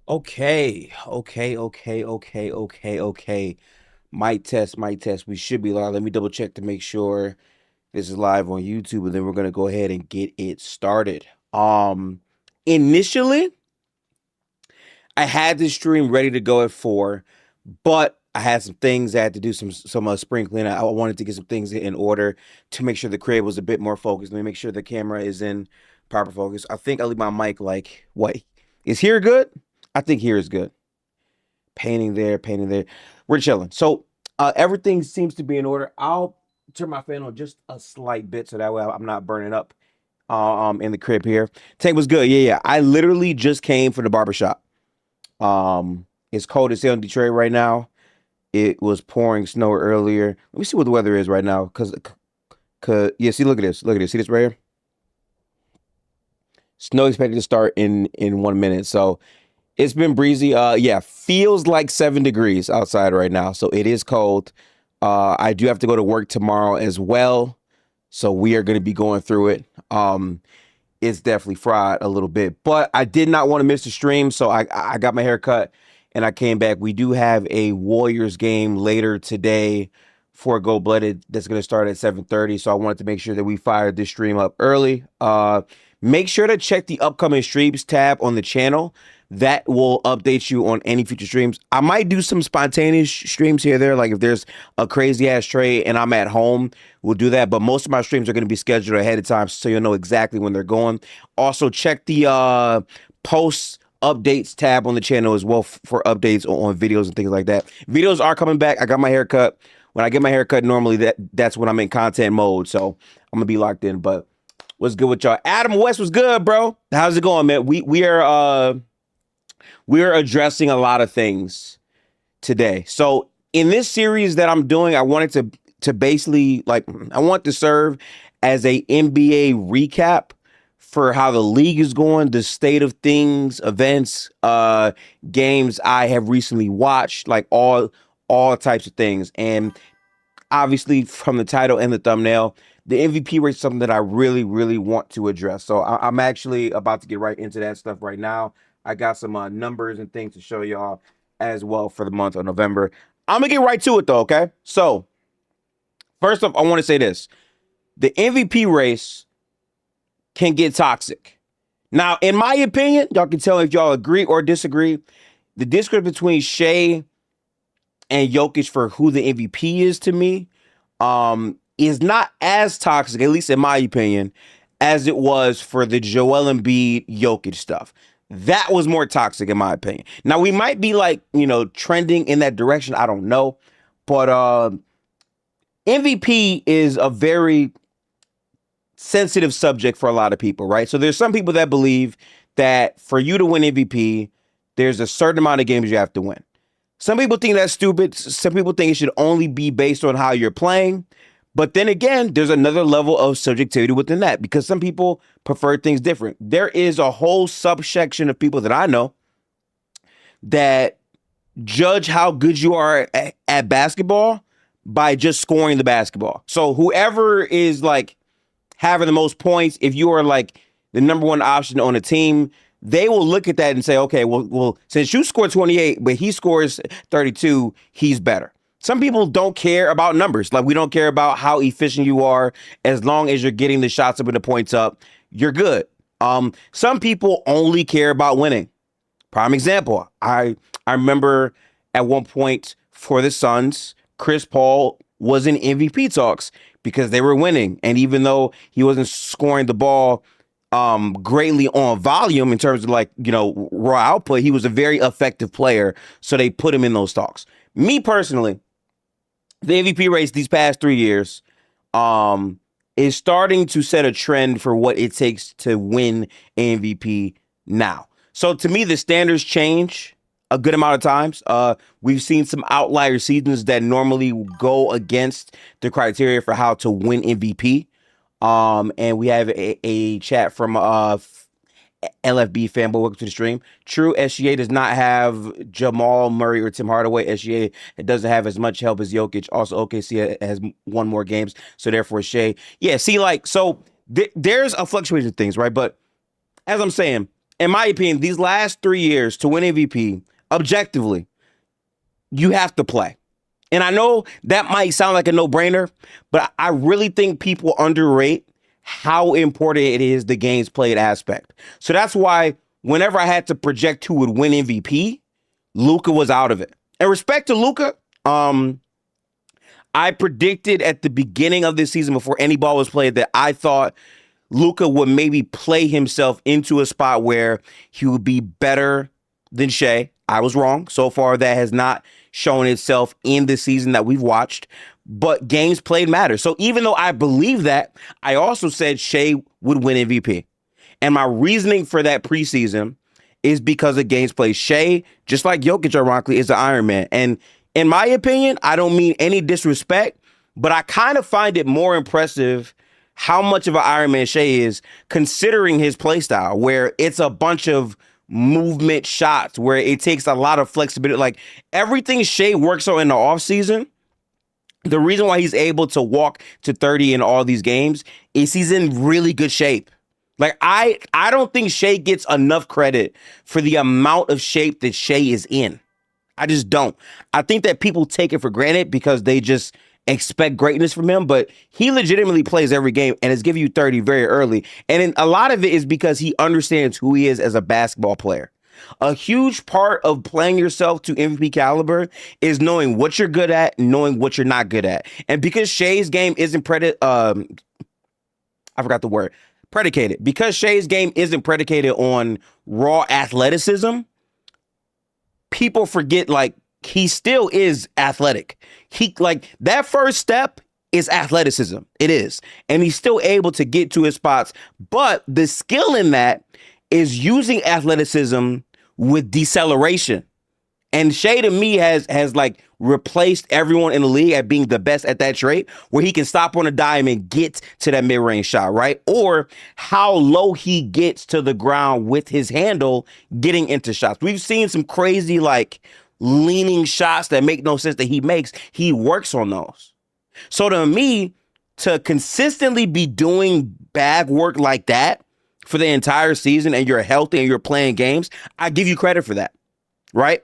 Okay. Mic test. We should be live. Let me double check to make sure this is live on YouTube, and then we're gonna go ahead and get it started. Initially, I had this stream ready to go at 4, but I had some things I had to do some sprinkling. I wanted to get some things in order to make sure the crib was a bit more focused. Let me make sure the camera is in proper focus. I think I leave my mic like what is here good? I think here is good. Painting there. We're chilling. So everything seems to be in order. I'll turn my fan on just a slight bit so that way I'm not burning up in the crib here. Tank was good. Yeah. I literally just came from the barbershop. It's cold as hell in Detroit right now. It was pouring snow earlier. Let me see what the weather is right now. Cause yeah, see, look at this. Look at this. See this right here? Snow expected to start in 1 minute. So it's been breezy. Yeah, feels like 7 degrees outside right now. So it is cold. I do have to go to work tomorrow as well. So we are going to be going through it. It's definitely fried a little bit, but I did not want to miss the stream. So I got my hair cut and I came back. We do have a Warriors game later today for Gold Blooded that's going to start at 7:30. So I wanted to make sure that we fired this stream up early. Make sure to check the upcoming streams tab on the channel. That will update you on any future streams. I might do some spontaneous streams here or there. Like if there's a crazy ass trade and I'm at home, we'll do that. But most of my streams are going to be scheduled ahead of time so you'll know exactly when they're going. Also, check the post updates tab on the channel as well for updates on videos and things like that. Videos are coming back. I got my hair cut. When I get my hair cut, normally that's when I'm in content mode. So I'm going to be locked in. But what's good with y'all? Adam West was good, bro. How's it going, man? We're addressing a lot of things today. So in this series that I'm doing, I wanted to basically I want to serve as a NBA recap for how the league is going, the state of things, events, games I have recently watched, like all types of things. And obviously from the title and the thumbnail, the MVP rate is something that I really, really want to address. So I'm actually about to get right into that stuff right now. I got some numbers and things to show y'all as well for the month of November. I'm going to get right to it, though, okay? So, first off, I want to say this. The MVP race can get toxic. Now, in my opinion, y'all can tell me if y'all agree or disagree. The discourse between Shea and Jokic for who the MVP is to me is not as toxic, at least in my opinion, as it was for the Joel Embiid Jokic stuff. That was more toxic in my opinion. Now we might be trending in that direction. I don't know, but MVP is a very sensitive subject for a lot of people, right? So there's some people that believe that for you to win MVP, there's a certain amount of games you have to win. Some people think that's stupid. Some people think it should only be based on how you're playing. But then again, there's another level of subjectivity within that because some people prefer things different. There is a whole subsection of people that I know that judge how good you are at basketball by just scoring the basketball. So whoever is having the most points, if you are the number one option on a team, they will look at that and say, okay, well, since you scored 28, but he scores 32, he's better. Some people don't care about numbers. We don't care about how efficient you are. As long as you're getting the shots up and the points up, you're good. Some people only care about winning. Prime example, I remember at one point for the Suns, Chris Paul was in MVP talks because they were winning. And even though he wasn't scoring the ball greatly on volume in terms of raw output, he was a very effective player. So they put him in those talks. Me personally, the MVP race these past 3 years is starting to set a trend for what it takes to win MVP now. So to me, the standards change a good amount of times. We've seen some outlier seasons that normally go against the criteria for how to win MVP. And we have a chat from LFB fanboy. Welcome to the stream. True, SGA does not have Jamal Murray or Tim Hardaway. SGA doesn't have as much help as Jokic. Also, OKC has won more games, so therefore Shea. Yeah, see, there's a fluctuation of things, right? But as I'm saying, in my opinion, these last 3 years to win MVP, objectively, you have to play. And I know that might sound like a no-brainer, but I really think people underrate how important it is, the games played aspect. So that's why whenever I had to project who would win MVP, Luka was out of it. In respect to Luka, I predicted at the beginning of this season before any ball was played that I thought Luka would maybe play himself into a spot where he would be better than Shea. I was wrong. So far, that has not shown itself in the season that we've watched, but games played matter. So even though I believe that, I also said Shea would win MVP. And my reasoning for that preseason is because of games played. Shea, just like Jokic, ironically, is an Iron Man. And in my opinion, I don't mean any disrespect, but I kind of find it more impressive how much of an Iron Man Shea is, considering his play style, where it's a bunch of movement shots, where it takes a lot of flexibility. Like everything Shea works on in the offseason, the reason why he's able to walk to 30 in all these games is he's in really good shape. Like I don't think Shea gets enough credit for the amount of shape that Shea is in. I just don't. I think that people take it for granted because they just expect greatness from him, but he legitimately plays every game and has given you 30 very early. And a lot of it is because he understands who he is as a basketball player. A huge part of playing yourself to MVP caliber is knowing what you're good at, knowing what you're not good at. And because Shea's game isn't predicated, because Shea's game isn't predicated on raw athleticism, people forget, like, he still is athletic. He, like, that first step is athleticism. It is. And he's still able to get to his spots. But the skill in that is using athleticism with deceleration. And Shea, to me, has like replaced everyone in the league at being the best at that trait, where he can stop on a dime and get to that mid-range shot, right? Or how low he gets to the ground with his handle getting into shots. We've seen some crazy, like, leaning shots that make no sense that he makes. He works on those. So to me, to consistently be doing bag work like that for the entire season, and you're healthy and you're playing games, I give you credit for that, right?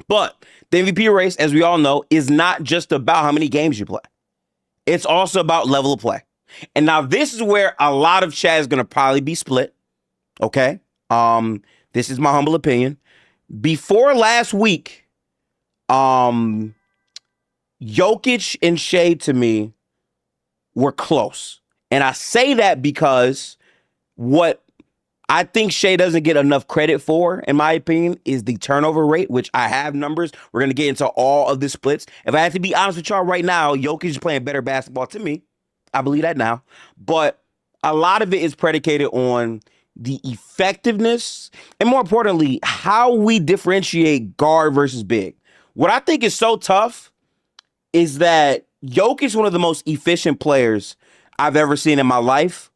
But the MVP race, as we all know, is not just about how many games you play. It's also about level of play. And now this is where a lot of chat is going to probably be split. Okay. This is my humble opinion. Before last week, Jokic and Shea, to me, were close. And I say that because what I think Shea doesn't get enough credit for, in my opinion, is the turnover rate, which I have numbers. We're going to get into all of the splits. If I have to be honest with y'all right now, Jokic is playing better basketball to me. I believe that now. But a lot of it is predicated on the effectiveness and, more importantly, how we differentiate guard versus big. What I think is so tough is that Jokic is one of the most efficient players I've ever seen in my life.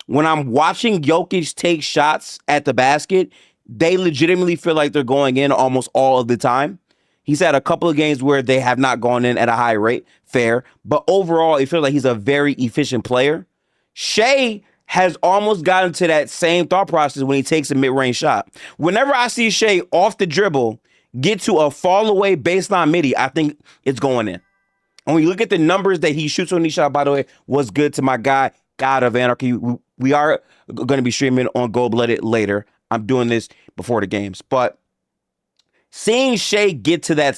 When I'm watching Jokic take shots at the basket, they legitimately feel like they're going in almost all of the time. He's had a couple of games where they have not gone in at a high rate, fair. But overall, it feels like he's a very efficient player. Shea has almost gotten to that same thought process when he takes a mid-range shot. Whenever I see Shea off the dribble get to a fall-away baseline midi, I think it's going in. And when you look at the numbers that he shoots on these shots, by the way, was good to my guy, God of Anarchy. We are going to be streaming on Gold Blooded later. I'm doing this before the games. But seeing Shea get to that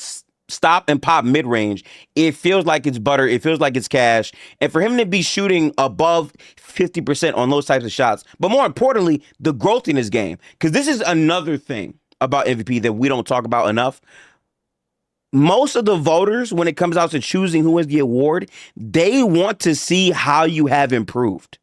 stop and pop mid-range, it feels like it's butter. It feels like it's cash. And for him to be shooting above 50% on those types of shots, but more importantly, the growth in his game. Because this is another thing about MVP that we don't talk about enough. Most of the voters, when it comes out to choosing who wins the award, they want to see how you have improved.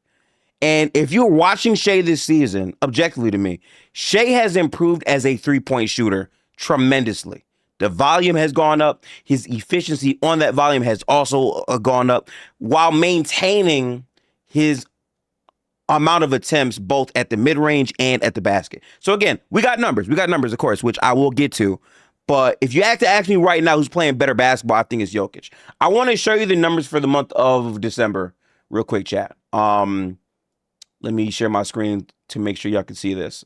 And if you're watching Shea this season, objectively to me, Shea has improved as a three-point shooter tremendously. The volume has gone up. His efficiency on that volume has also gone up, while maintaining his amount of attempts both at the mid-range and at the basket. So again, we got numbers. We got numbers, of course, which I will get to. But if you have to ask me right now who's playing better basketball, I think it's Jokic. I want to show you the numbers for the month of December real quick, chat. Let me share my screen to make sure y'all can see this.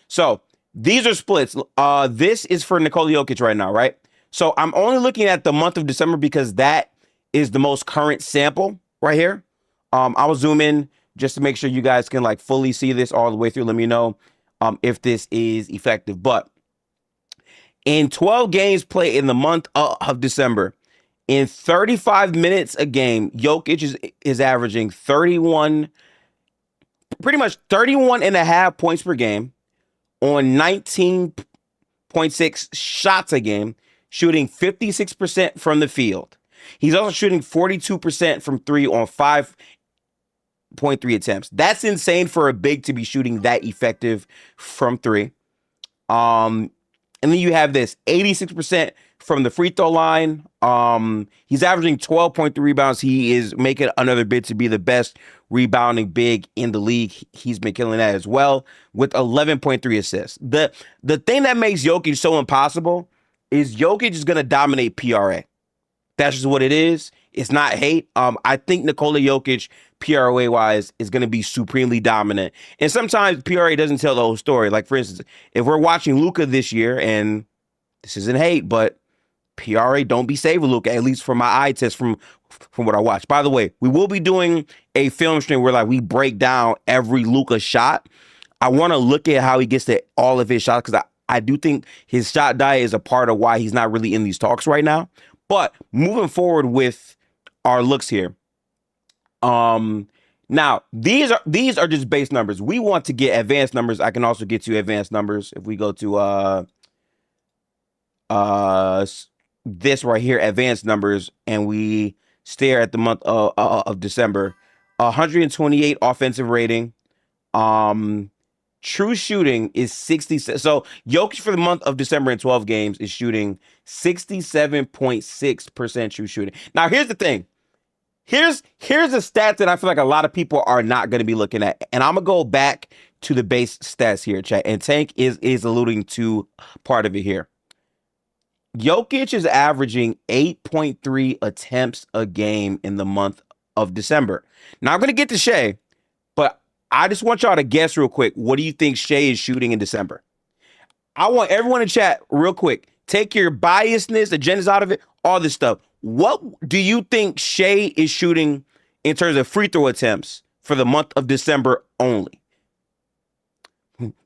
So these are splits. This is for Nikola Jokic right now, right? So I'm only looking at the month of December because that is the most current sample right here. I will zoom in just to make sure you guys can like fully see this all the way through. Let me know if this is effective. But in 12 games played in the month of December, in 35 minutes a game, Jokic is averaging 31, pretty much 31 and a half points per game on 19.6 shots a game, shooting 56% from the field. He's also shooting 42% from three on 5.3 attempts. That's insane for a big to be shooting that effective from three. And then you have this 86% from the free throw line. He's averaging 12.3 rebounds. He is making another bid to be the best rebounding big in the league. He's been killing that as well with 11.3 assists. The thing that makes Jokic so impossible is Jokic is going to dominate PRA. That's just what it is. It's not hate. I think Nikola Jokic, PRA wise, is going to be supremely dominant. And sometimes PRA doesn't tell the whole story. Like, for instance, if we're watching Luka this year, and this isn't hate, but PRA don't be saving Luka, at least from my eye test from what I watched. By the way, we will be doing a film stream where like we break down every Luka shot. I want to look at how he gets to all of his shots because I do think his shot diet is a part of why he's not really in these talks right now. But moving forward with our looks here. Now these are just base numbers. We want to get advanced numbers. I can also get you advanced numbers if we go to this right here, advanced numbers, and we stare at the month of December. 128 offensive rating. True shooting is 60. So Jokic for the month of December in 12 games is shooting 67.6% true shooting. Now here's the thing. Here's a stat that I feel like a lot of people are not going to be looking at. And I'm going to go back to the base stats here, chat. And Tank is alluding to part of it here. Jokic is averaging 8.3 attempts a game in the month of December. Now I'm going to get to Shea, but I just want y'all to guess real quick. What do you think Shea is shooting in December? I want everyone in chat real quick. Take your biasness, agendas out of it, all this stuff. What do you think Shea is shooting in terms of free throw attempts for the month of December only?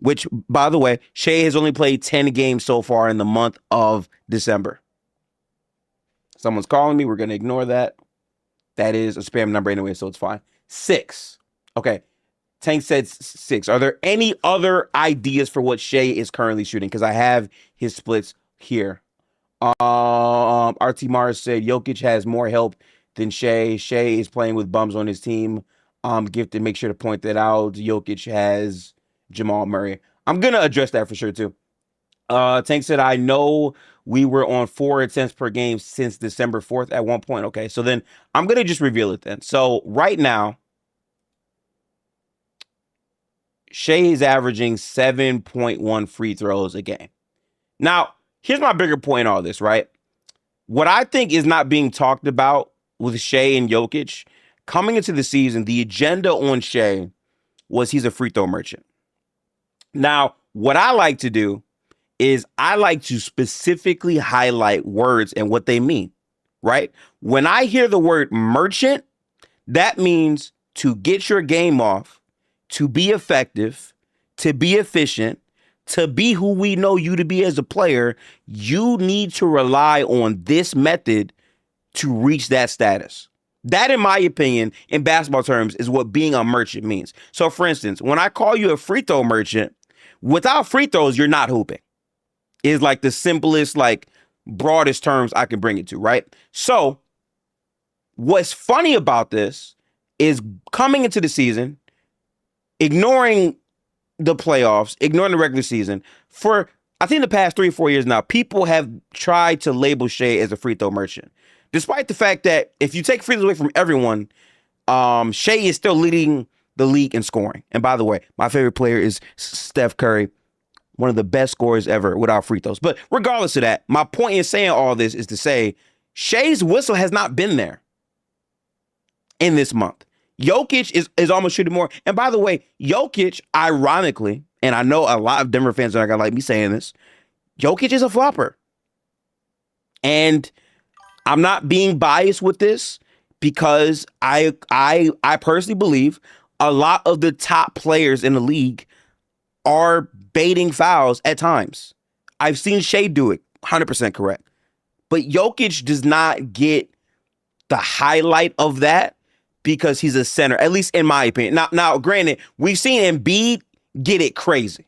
Which, by the way, Shea has only played 10 games so far in the month of December. Someone's calling me. We're going to ignore that. That is a spam number anyway, so it's fine. 6. Okay. Tank said 6. Are there any other ideas for what Shea is currently shooting? Because I have his splits here. RT Mars said Jokic has more help than Shea. Shea is playing with bums on his team. Gifted, make sure to point that out. Jokic has Jamal Murray. I'm going to address that for sure, too. Tank said, I know we were on 4 attempts per game since December 4th at one point. Okay, so then I'm going to just reveal it then. So right now, Shea is averaging 7.1 free throws a game. Now, here's my bigger point on all this, right? What I think is not being talked about with Shea and Jokic, coming into the season, the agenda on Shea was he's a free throw merchant. Now, what I like to do is I like to specifically highlight words and what they mean, right? When I hear the word merchant, that means to get your game off, to be effective, to be efficient, to be who we know you to be as a player, you need to rely on this method to reach that status. That, in my opinion, in basketball terms, is what being a merchant means. So, for instance, when I call you a free throw merchant, without free throws, you're not hooping. Is like the simplest, like broadest terms I can bring it to, right? So, what's funny about this is coming into the season, ignoring the playoffs, ignoring the regular season, for I think the past 3 or 4 years now, people have tried to label Shea as a free throw merchant. Despite the fact that if you take free throws away from everyone, Shea is still leading the league in scoring. And by the way, my favorite player is Steph Curry, one of the best scorers ever without free throws. But regardless of that, my point in saying all this is to say Shea's whistle has not been there in this month. Jokic is almost shooting more. And by the way, Jokic, ironically, and I know a lot of Denver fans are not gonna like me saying this, Jokic is a flopper. And I'm not being biased with this because I personally believe a lot of the top players in the league are baiting fouls at times. I've seen Shea do it, 100% correct. But Jokic does not get the highlight of that because he's a center, at least in my opinion. Now, granted, we've seen Embiid get it crazy.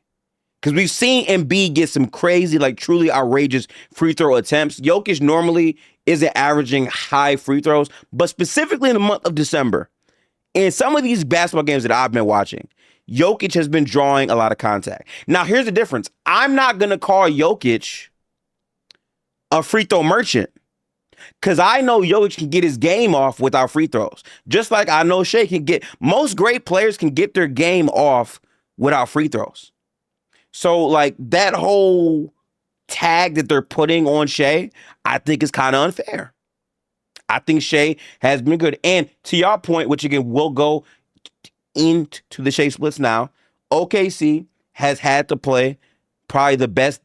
Because we've seen Embiid get some crazy, like truly outrageous free throw attempts. Jokic normally isn't averaging high free throws, but specifically in the month of December, in some of these basketball games that I've been watching, Jokic has been drawing a lot of contact. Now, here's the difference. I'm not going to call Jokic a free throw merchant because I know Jokic can get his game off without free throws. Just like I know Shea can get, most great players can get their game off without free throws. So, like, that whole tag that they're putting on Shea, I think is kind of unfair. I think Shea has been good. And to your point, which again, we'll go into the Shea splits now, OKC has had to play probably the best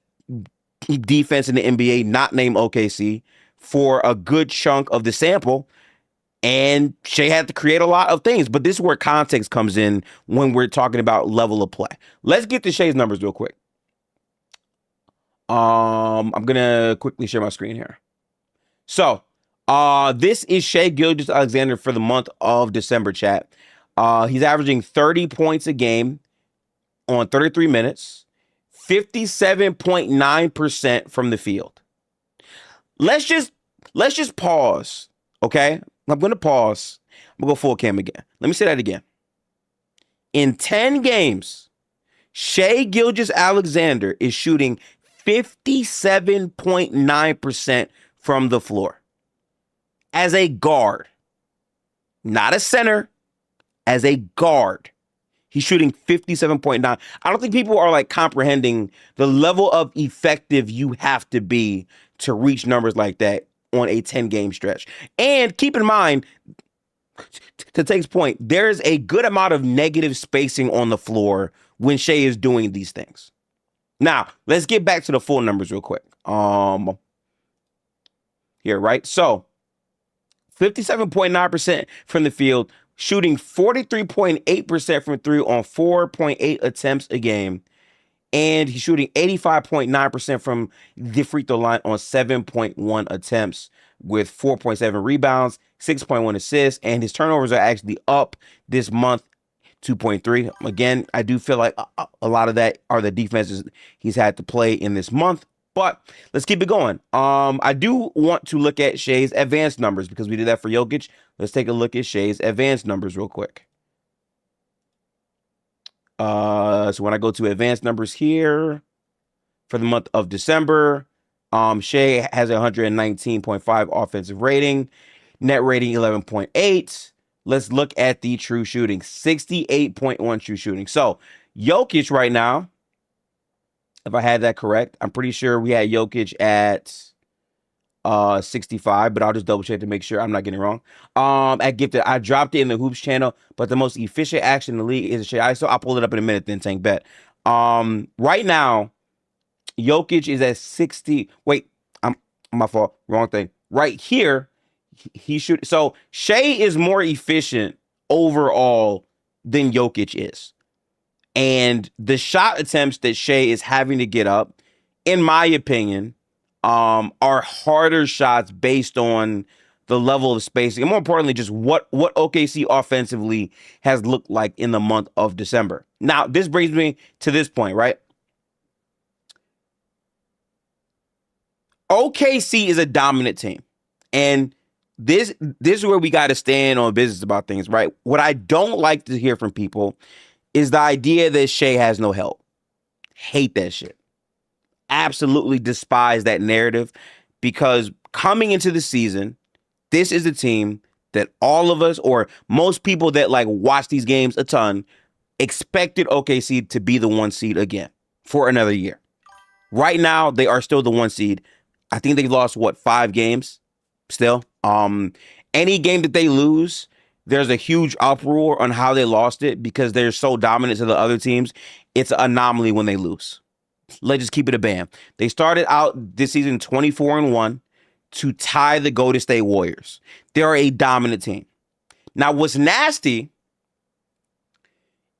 defense in the NBA, not named OKC, for a good chunk of the sample. And Shea had to create a lot of things, but this is where context comes in when we're talking about level of play. Let's get to Shea's numbers real quick. I'm gonna quickly share my screen here. So, this is Shai Gilgeous-Alexander for the month of December, chat. He's averaging 30 points a game on 33 minutes, 57.9% from the field. Let's just pause, okay? I'm going to pause. I'm going to go full cam again. Let me say that again. In 10 games, Shai Gilgeous-Alexander is shooting 57.9% from the floor. As a guard, not a center, as a guard, he's shooting 57.9. I don't think people are like comprehending the level of effective you have to be to reach numbers like that on a 10-game stretch. And keep in mind, to Take's point, there's a good amount of negative spacing on the floor when Shai is doing these things. Now, let's get back to the full numbers real quick. Here, right? So, 57.9% from the field, shooting 43.8% from three on 4.8 attempts a game. And he's shooting 85.9% from the free throw line on 7.1 attempts with 4.7 rebounds, 6.1 assists, and his turnovers are actually up this month, 2.3. Again, I do feel like a lot of that are the defenses he's had to play in this month, but let's keep it going. I do want to look at Shai's advanced numbers because we did that for Jokic. Let's take a look at Shai's advanced numbers real quick. So when I go to advanced numbers here for the month of December, Shai has a 119.5 offensive rating, net rating 11.8. Let's look at the true shooting, 68.1 true shooting. So Jokic right now, if I had that correct, I'm pretty sure we had Jokic at 65, but I'll just double check to make sure I'm not getting it wrong. At Gifted, I dropped it in the Hoops channel, but the most efficient action in the league is Shai. So I'll pull it up in a minute, then Tank bet. Right now, Jokic is at 60. Wait, I'm my fault. Wrong thing. Right here, he should. So Shai is more efficient overall than Jokic is. And the shot attempts that Shai is having to get up, in my opinion, are harder shots based on the level of spacing, and more importantly, just what OKC offensively has looked like in the month of December. Now, this brings me to this point, right? OKC is a dominant team, and this is where we got to stand on business about things, right? What I don't like to hear from people is the idea that Shai has no help. Hate that shit. Absolutely despise that narrative, because coming into the season, this is a team that all of us, or most people that like watch these games a ton, expected OKC to be the 1 seed again for another year. Right now, they are still the 1 seed. I think they've lost 5 games still. Any game that they lose, there's a huge uproar on how they lost it because they're so dominant to the other teams. It's an anomaly when they lose. Let's just keep it a band. They started out this season 24-1 to tie the Golden State Warriors. They're a dominant team. Now, what's nasty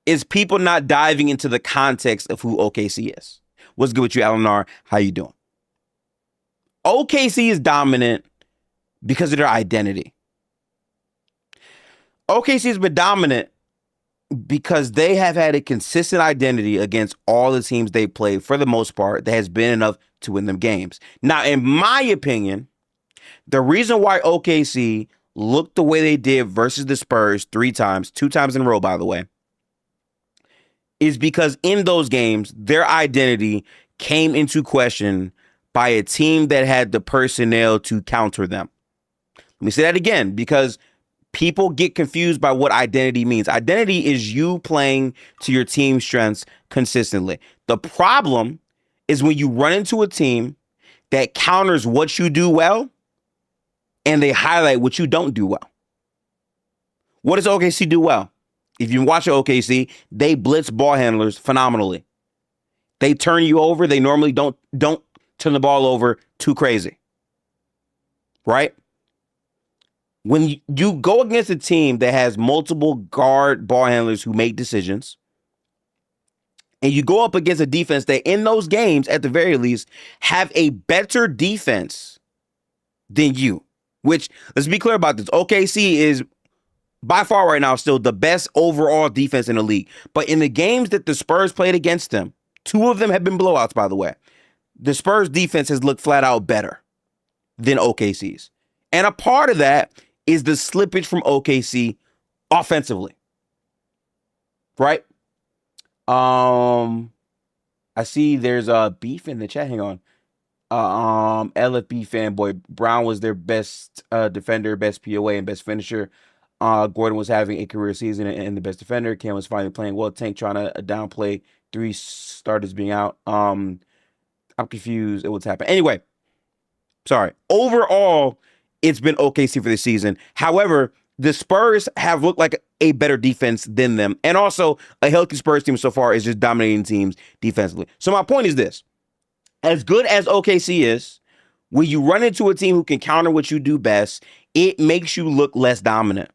is people not diving into the context of who OKC is. What's good with you, Eleanor? How you doing? OKC is dominant because of their identity. OKC has been dominant because they have had a consistent identity against all the teams they played for the most part that has been enough to win them games. Now, in my opinion, the reason why OKC looked the way they did versus the Spurs 2 times in a row, by the way, is because in those games, their identity came into question by a team that had the personnel to counter them. Let me say that again, because people get confused by what identity means. Identity is you playing to your team's strengths consistently. The problem is when you run into a team that counters what you do well and they highlight what you don't do well. What does OKC do well? If you watch OKC, they blitz ball handlers phenomenally. They turn you over. They normally don't turn the ball over too crazy. Right? When you go against a team that has multiple guard ball handlers who make decisions, and you go up against a defense that in those games, at the very least, have a better defense than you, which, let's be clear about this, OKC is by far right now still the best overall defense in the league. But in the games that the Spurs played against them, 2 of them have been blowouts, by the way, the Spurs defense has looked flat out better than OKC's. And a part of that is the slippage from OKC offensively. Right? I see there's a beef in the chat. Hang on. LFB fanboy. Brown was their best defender, best POA, and best finisher. Gordon was having a career season and the best defender. Cam was finally playing well. Tank trying to downplay 3 starters being out. I'm confused at what's happened. Anyway, sorry. Overall, it's been OKC for this season. However, the Spurs have looked like a better defense than them. And also, a healthy Spurs team so far is just dominating teams defensively. So my point is this. As good as OKC is, when you run into a team who can counter what you do best, it makes you look less dominant.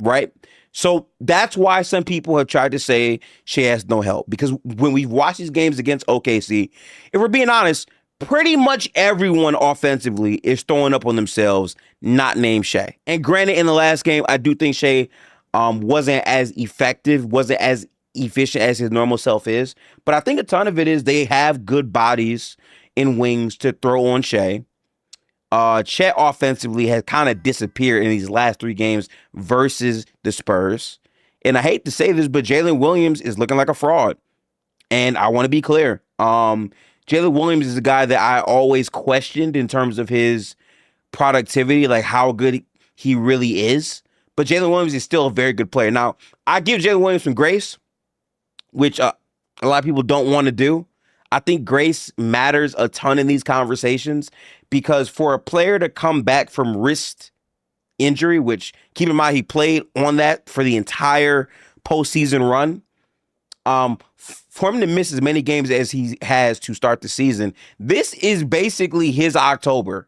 Right? So that's why some people have tried to say Shai has no help. Because when we've watched these games against OKC, if we're being honest, pretty much everyone offensively is throwing up on themselves, not named Shai. And granted, in the last game, I do think Shai wasn't as effective, wasn't as efficient as his normal self is. But I think a ton of it is they have good bodies in wings to throw on Shai. Chet offensively has kind of disappeared in these last 3 games versus the Spurs. And I hate to say this, but Jalen Williams is looking like a fraud. And I want to be clear. Jalen Williams is a guy that I always questioned in terms of his productivity, like how good he really is. But Jalen Williams is still a very good player. Now, I give Jalen Williams some grace, which a lot of people don't want to do. I think grace matters a ton in these conversations because for a player to come back from wrist injury, which keep in mind he played on that for the entire postseason run, for him to miss as many games as he has to start the season, this is basically his October,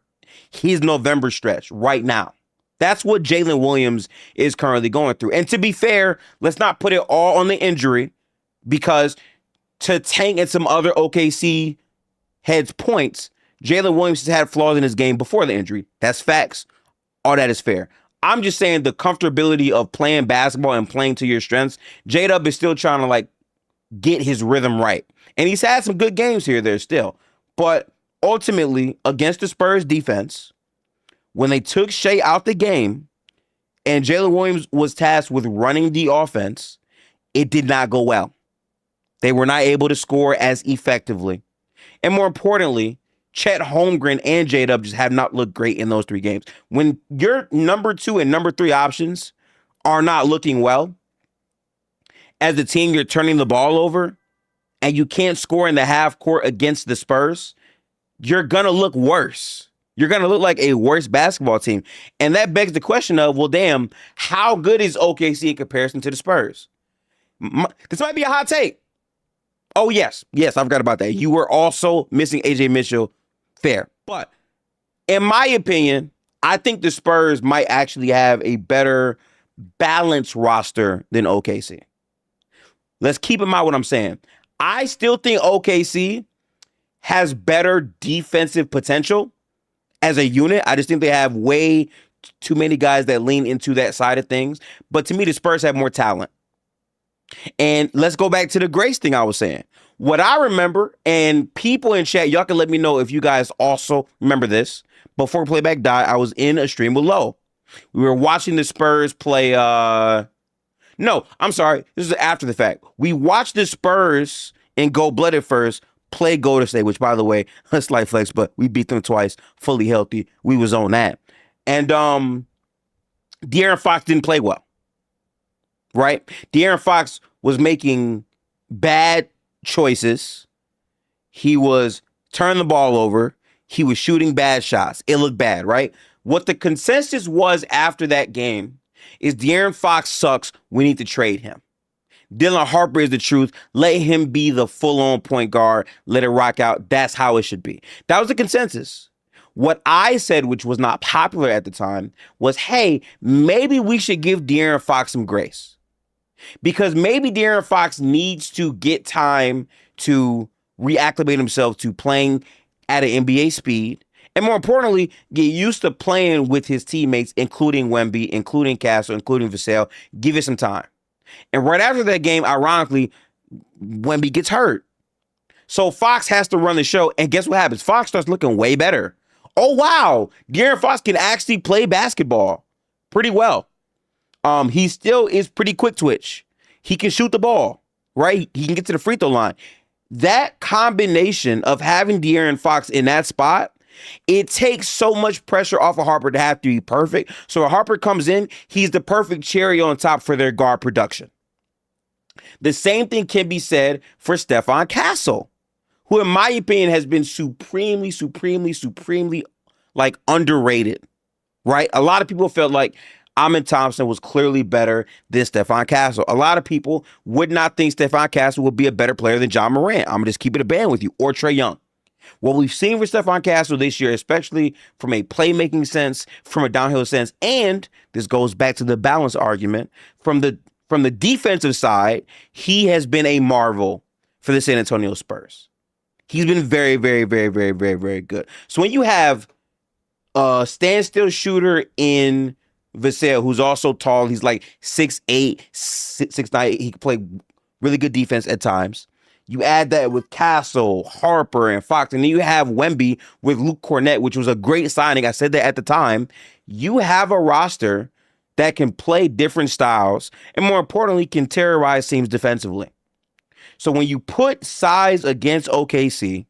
his November stretch right now. That's what Jalen Williams is currently going through. And to be fair, let's not put it all on the injury because to Tank and some other OKC heads' points, Jalen Williams has had flaws in his game before the injury. That's facts. All that is fair. I'm just saying the comfortability of playing basketball and playing to your strengths, J-Dub is still trying to like get his rhythm right. And he's had some good games here there still. But ultimately, against the Spurs defense, when they took Shai out the game and Jalen Williams was tasked with running the offense, it did not go well. They were not able to score as effectively. And more importantly, Chet Holmgren and J-Dub just have not looked great in those 3 games. When your number 2 and number 3 options are not looking well, as a team you're turning the ball over, and you can't score in the half court against the Spurs, you're going to look worse. You're going to look like a worse basketball team. And that begs the question of, well, damn, how good is OKC in comparison to the Spurs? This might be a hot take. Oh, yes. Yes, I forgot about that. You were also missing AJ Mitchell. Fair. But in my opinion, I think the Spurs might actually have a better balanced roster than OKC. Let's keep in mind what I'm saying. I still think OKC has better defensive potential as a unit. I just think they have way too many guys that lean into that side of things. But to me, the Spurs have more talent. And let's go back to the Grace thing I was saying. What I remember, and people in chat, y'all can let me know if you guys also remember this. Before Playback died, I was in a stream with Low. We were watching the Spurs play. No, I'm sorry. This is after the fact. We watched the Spurs in Gold Blooded first play Golden State, which, by the way, a slight flex, but we beat them twice, fully healthy. We was on that. And De'Aaron Fox didn't play well. Right? De'Aaron Fox was making bad choices. He was turning the ball over. He was shooting bad shots. It looked bad, right? What the consensus was after that game is De'Aaron Fox sucks. We need to trade him. Dylan Harper is the truth. Let him be the full-on point guard. Let it rock out. That's how it should be. That was the consensus. What I said, which was not popular at the time, was, hey, maybe we should give De'Aaron Fox some grace. Because maybe De'Aaron Fox needs to get time to reacclimate himself to playing at an NBA speed. And more importantly, get used to playing with his teammates, including Wemby, including Castle, including Vassell. Give it some time. And right after that game, ironically, Wemby gets hurt. So Fox has to run the show. And guess what happens? Fox starts looking way better. Oh, wow. De'Aaron Fox can actually play basketball pretty well. He still is pretty quick twitch. He can shoot the ball, right? He can get to the free throw line. That combination of having De'Aaron Fox in that spot, it takes so much pressure off of Harper to have to be perfect. So when Harper comes in, he's the perfect cherry on top for their guard production. The same thing can be said for Stephon Castle, who in my opinion has been supremely like underrated, right? A lot of people felt like Amin Thompson was clearly better than Stephon Castle. A lot of people would not think Stephon Castle would be a better player than John Morant. I'm going to just keep it a band with you. Or Trae Young. What we've seen for Stephon Castle this year, especially from a playmaking sense, from a downhill sense, and this goes back to the balance argument, from the defensive side, he has been a marvel for the San Antonio Spurs. He's been very good. So when you have a standstill shooter in Vassell, who's also tall. He's like 6'8", 6'9". He can play really good defense at times. You add that with Castle, Harper, and Fox, and then you have Wemby with Luke Cornett, which was a great signing. I said that at the time. You have a roster that can play different styles and, more importantly, can terrorize teams defensively. So when you put size against OKC,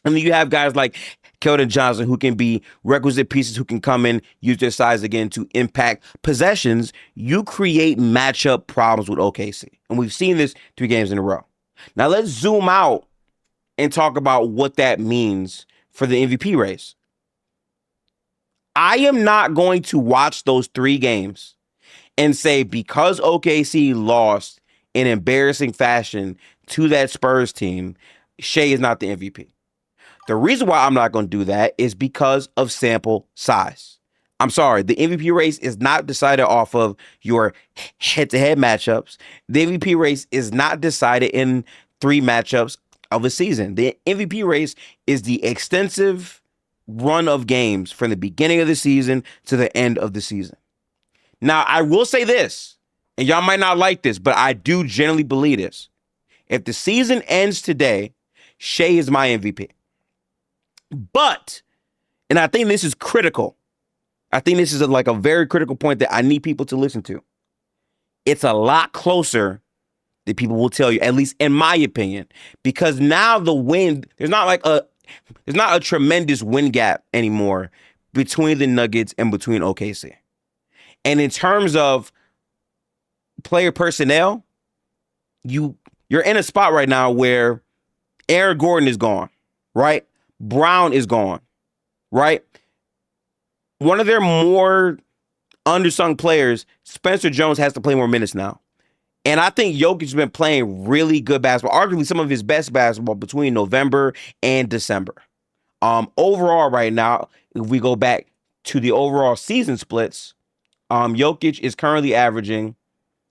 and then you have guys like Keldon Johnson, who can be requisite pieces, who can come in, use their size again to impact possessions, you create matchup problems with OKC. And we've seen this 3 games in a row. Now let's zoom out and talk about what that means for the MVP race. I am not going to watch those 3 games and say because OKC lost in embarrassing fashion to that Spurs team, Shea is not the MVP. The reason why I'm not going to do that is because of sample size. I'm sorry, the MVP race is not decided off of your head-to-head matchups. The MVP race is not decided in 3 matchups of a season. The MVP race is the extensive run of games from the beginning of the season to the end of the season. Now, I will say this, and y'all might not like this, but I do generally believe this. If the season ends today, Shea is my MVP. But, and I think this is critical. I think this is like a very critical point that I need people to listen to. It's a lot closer than people will tell you, at least in my opinion, because now the win, there's not a tremendous win gap anymore between the Nuggets and between OKC. And in terms of player personnel, you're in a spot right now where Aaron Gordon is gone, right? Brown is gone, right? One of their more undersung players, Spencer Jones, has to play more minutes now. And I think Jokic has been playing really good basketball, arguably some of his best basketball between November and December. Overall, right now, if we go back to the overall season splits, Jokic is currently averaging,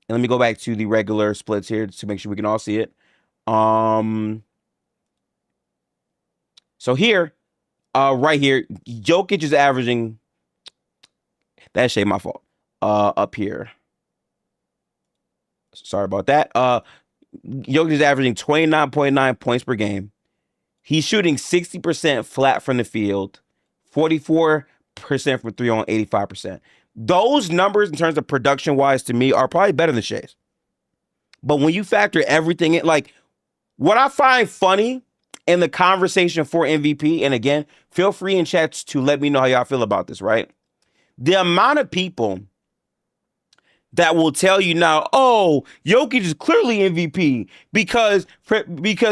and let me go back to the regular splits here to make sure we can all see it. So here, right here, Jokic is averaging, that's my fault, up here. Sorry about that. Jokic is averaging 29.9 points per game. He's shooting 60% flat from the field, 44% from three on 85%. Those numbers in terms of production-wise to me are probably better than Shai's. But when you factor everything in, like what I find funny in the conversation for MVP, and again, feel free in chats to let me know how y'all feel about this, right? The amount of people that will tell you now, oh, Jokic is clearly MVP because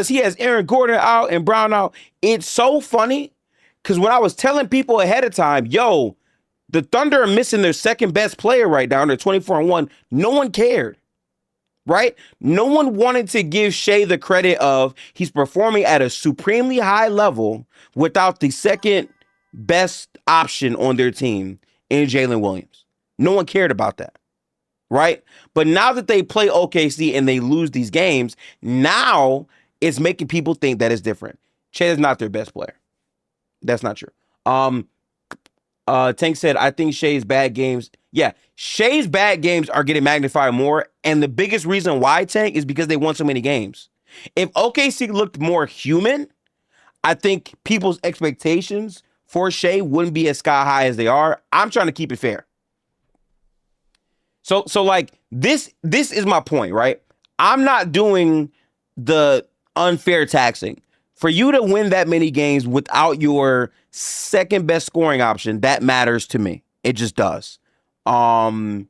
he has Aaron Gordon out and Brown out. It's so funny because when I was telling people ahead of time, yo, the Thunder are missing their second best player right now. They're 24-1. No one cared, right? No one wanted to give Shai the credit of he's performing at a supremely high level without the second best option on their team in Jalen Williams. No one cared about that. Right? But now that they play OKC and they lose these games, now it's making people think that it's different. Shai is not their best player. That's not true. Tank said, I think Shai's bad games. Yeah, Shai's bad games are getting magnified more. And the biggest reason why, Tank, is because they won so many games. If OKC looked more human, I think people's expectations for Shai wouldn't be as sky high as they are. I'm trying to keep it fair. So like this is my point, right? I'm not doing the unfair taxing. For you to win that many games without your second best scoring option, that matters to me. It just does. I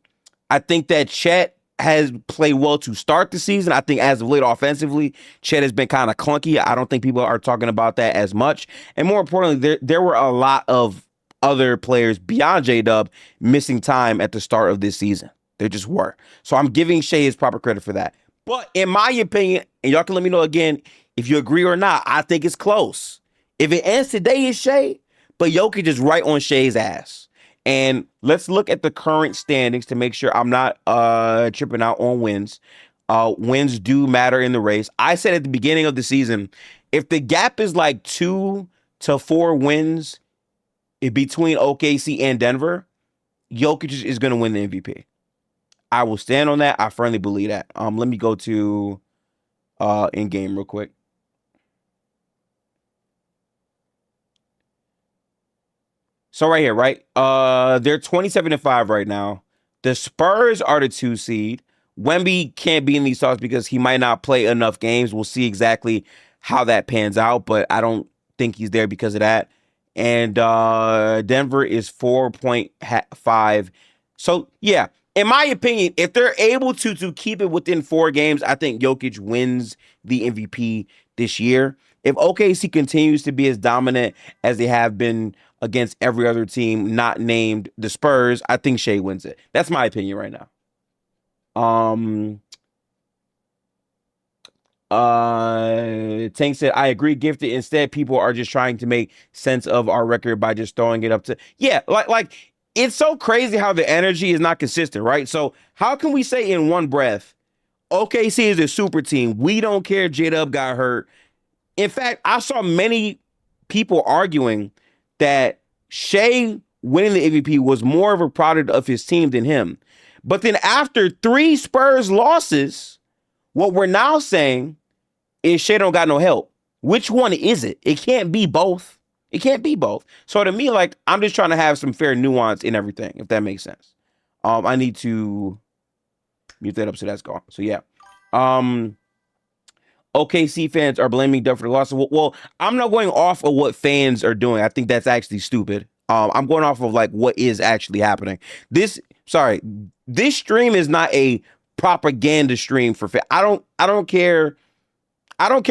think that Chet has played well to start the season. I think as of late offensively, Chet has been kind of clunky. I don't think people are talking about that as much. And more importantly, there were a lot of other players beyond J-Dub missing time at the start of this season. There just were. So I'm giving Shai his proper credit for that. But in my opinion, and y'all can let me know again if you agree or not, I think it's close. If it ends today, it's Shai, but Jokic is right on Shai's ass. And let's look at the current standings to make sure I'm not tripping out on wins. Wins do matter in the race. I said at the beginning of the season, if the gap is like 2 to 4 wins between OKC and Denver, Jokic is going to win the MVP. I will stand on that. I firmly believe that. Let me go to in-game real quick. So right here, right? They're 27-5 right now. The Spurs are the 2 seed. Wemby can't be in these talks because he might not play enough games. We'll see exactly how that pans out, but I don't think he's there because of that. And Denver is 4.5. So yeah. In my opinion, if they're able to keep it within 4 games, I think Jokic wins the MVP this year. If OKC continues to be as dominant as they have been against every other team not named the Spurs, I think Shai wins it. That's my opinion right now. Tank said, I agree, Gifted. Instead, people are just trying to make sense of our record by just throwing it up to, yeah, like it's so crazy how the energy is not consistent, right? So how can we say in one breath, OKC is a super team. We don't care J-Dub got hurt. In fact, I saw many people arguing that Shai winning the MVP was more of a product of his team than him. But then after 3 Spurs losses, what we're now saying is Shai don't got no help. Which one is it? It can't be both. It can't be both. So to me, like, I'm just trying to have some fair nuance in everything, if that makes sense. I need to mute that up so that's gone. So yeah. OKC fans are blaming Dub for the loss. Well, I'm not going off of what fans are doing. I think that's actually stupid. I'm going off of like what is actually happening. This stream is not a propaganda stream for fans. I don't care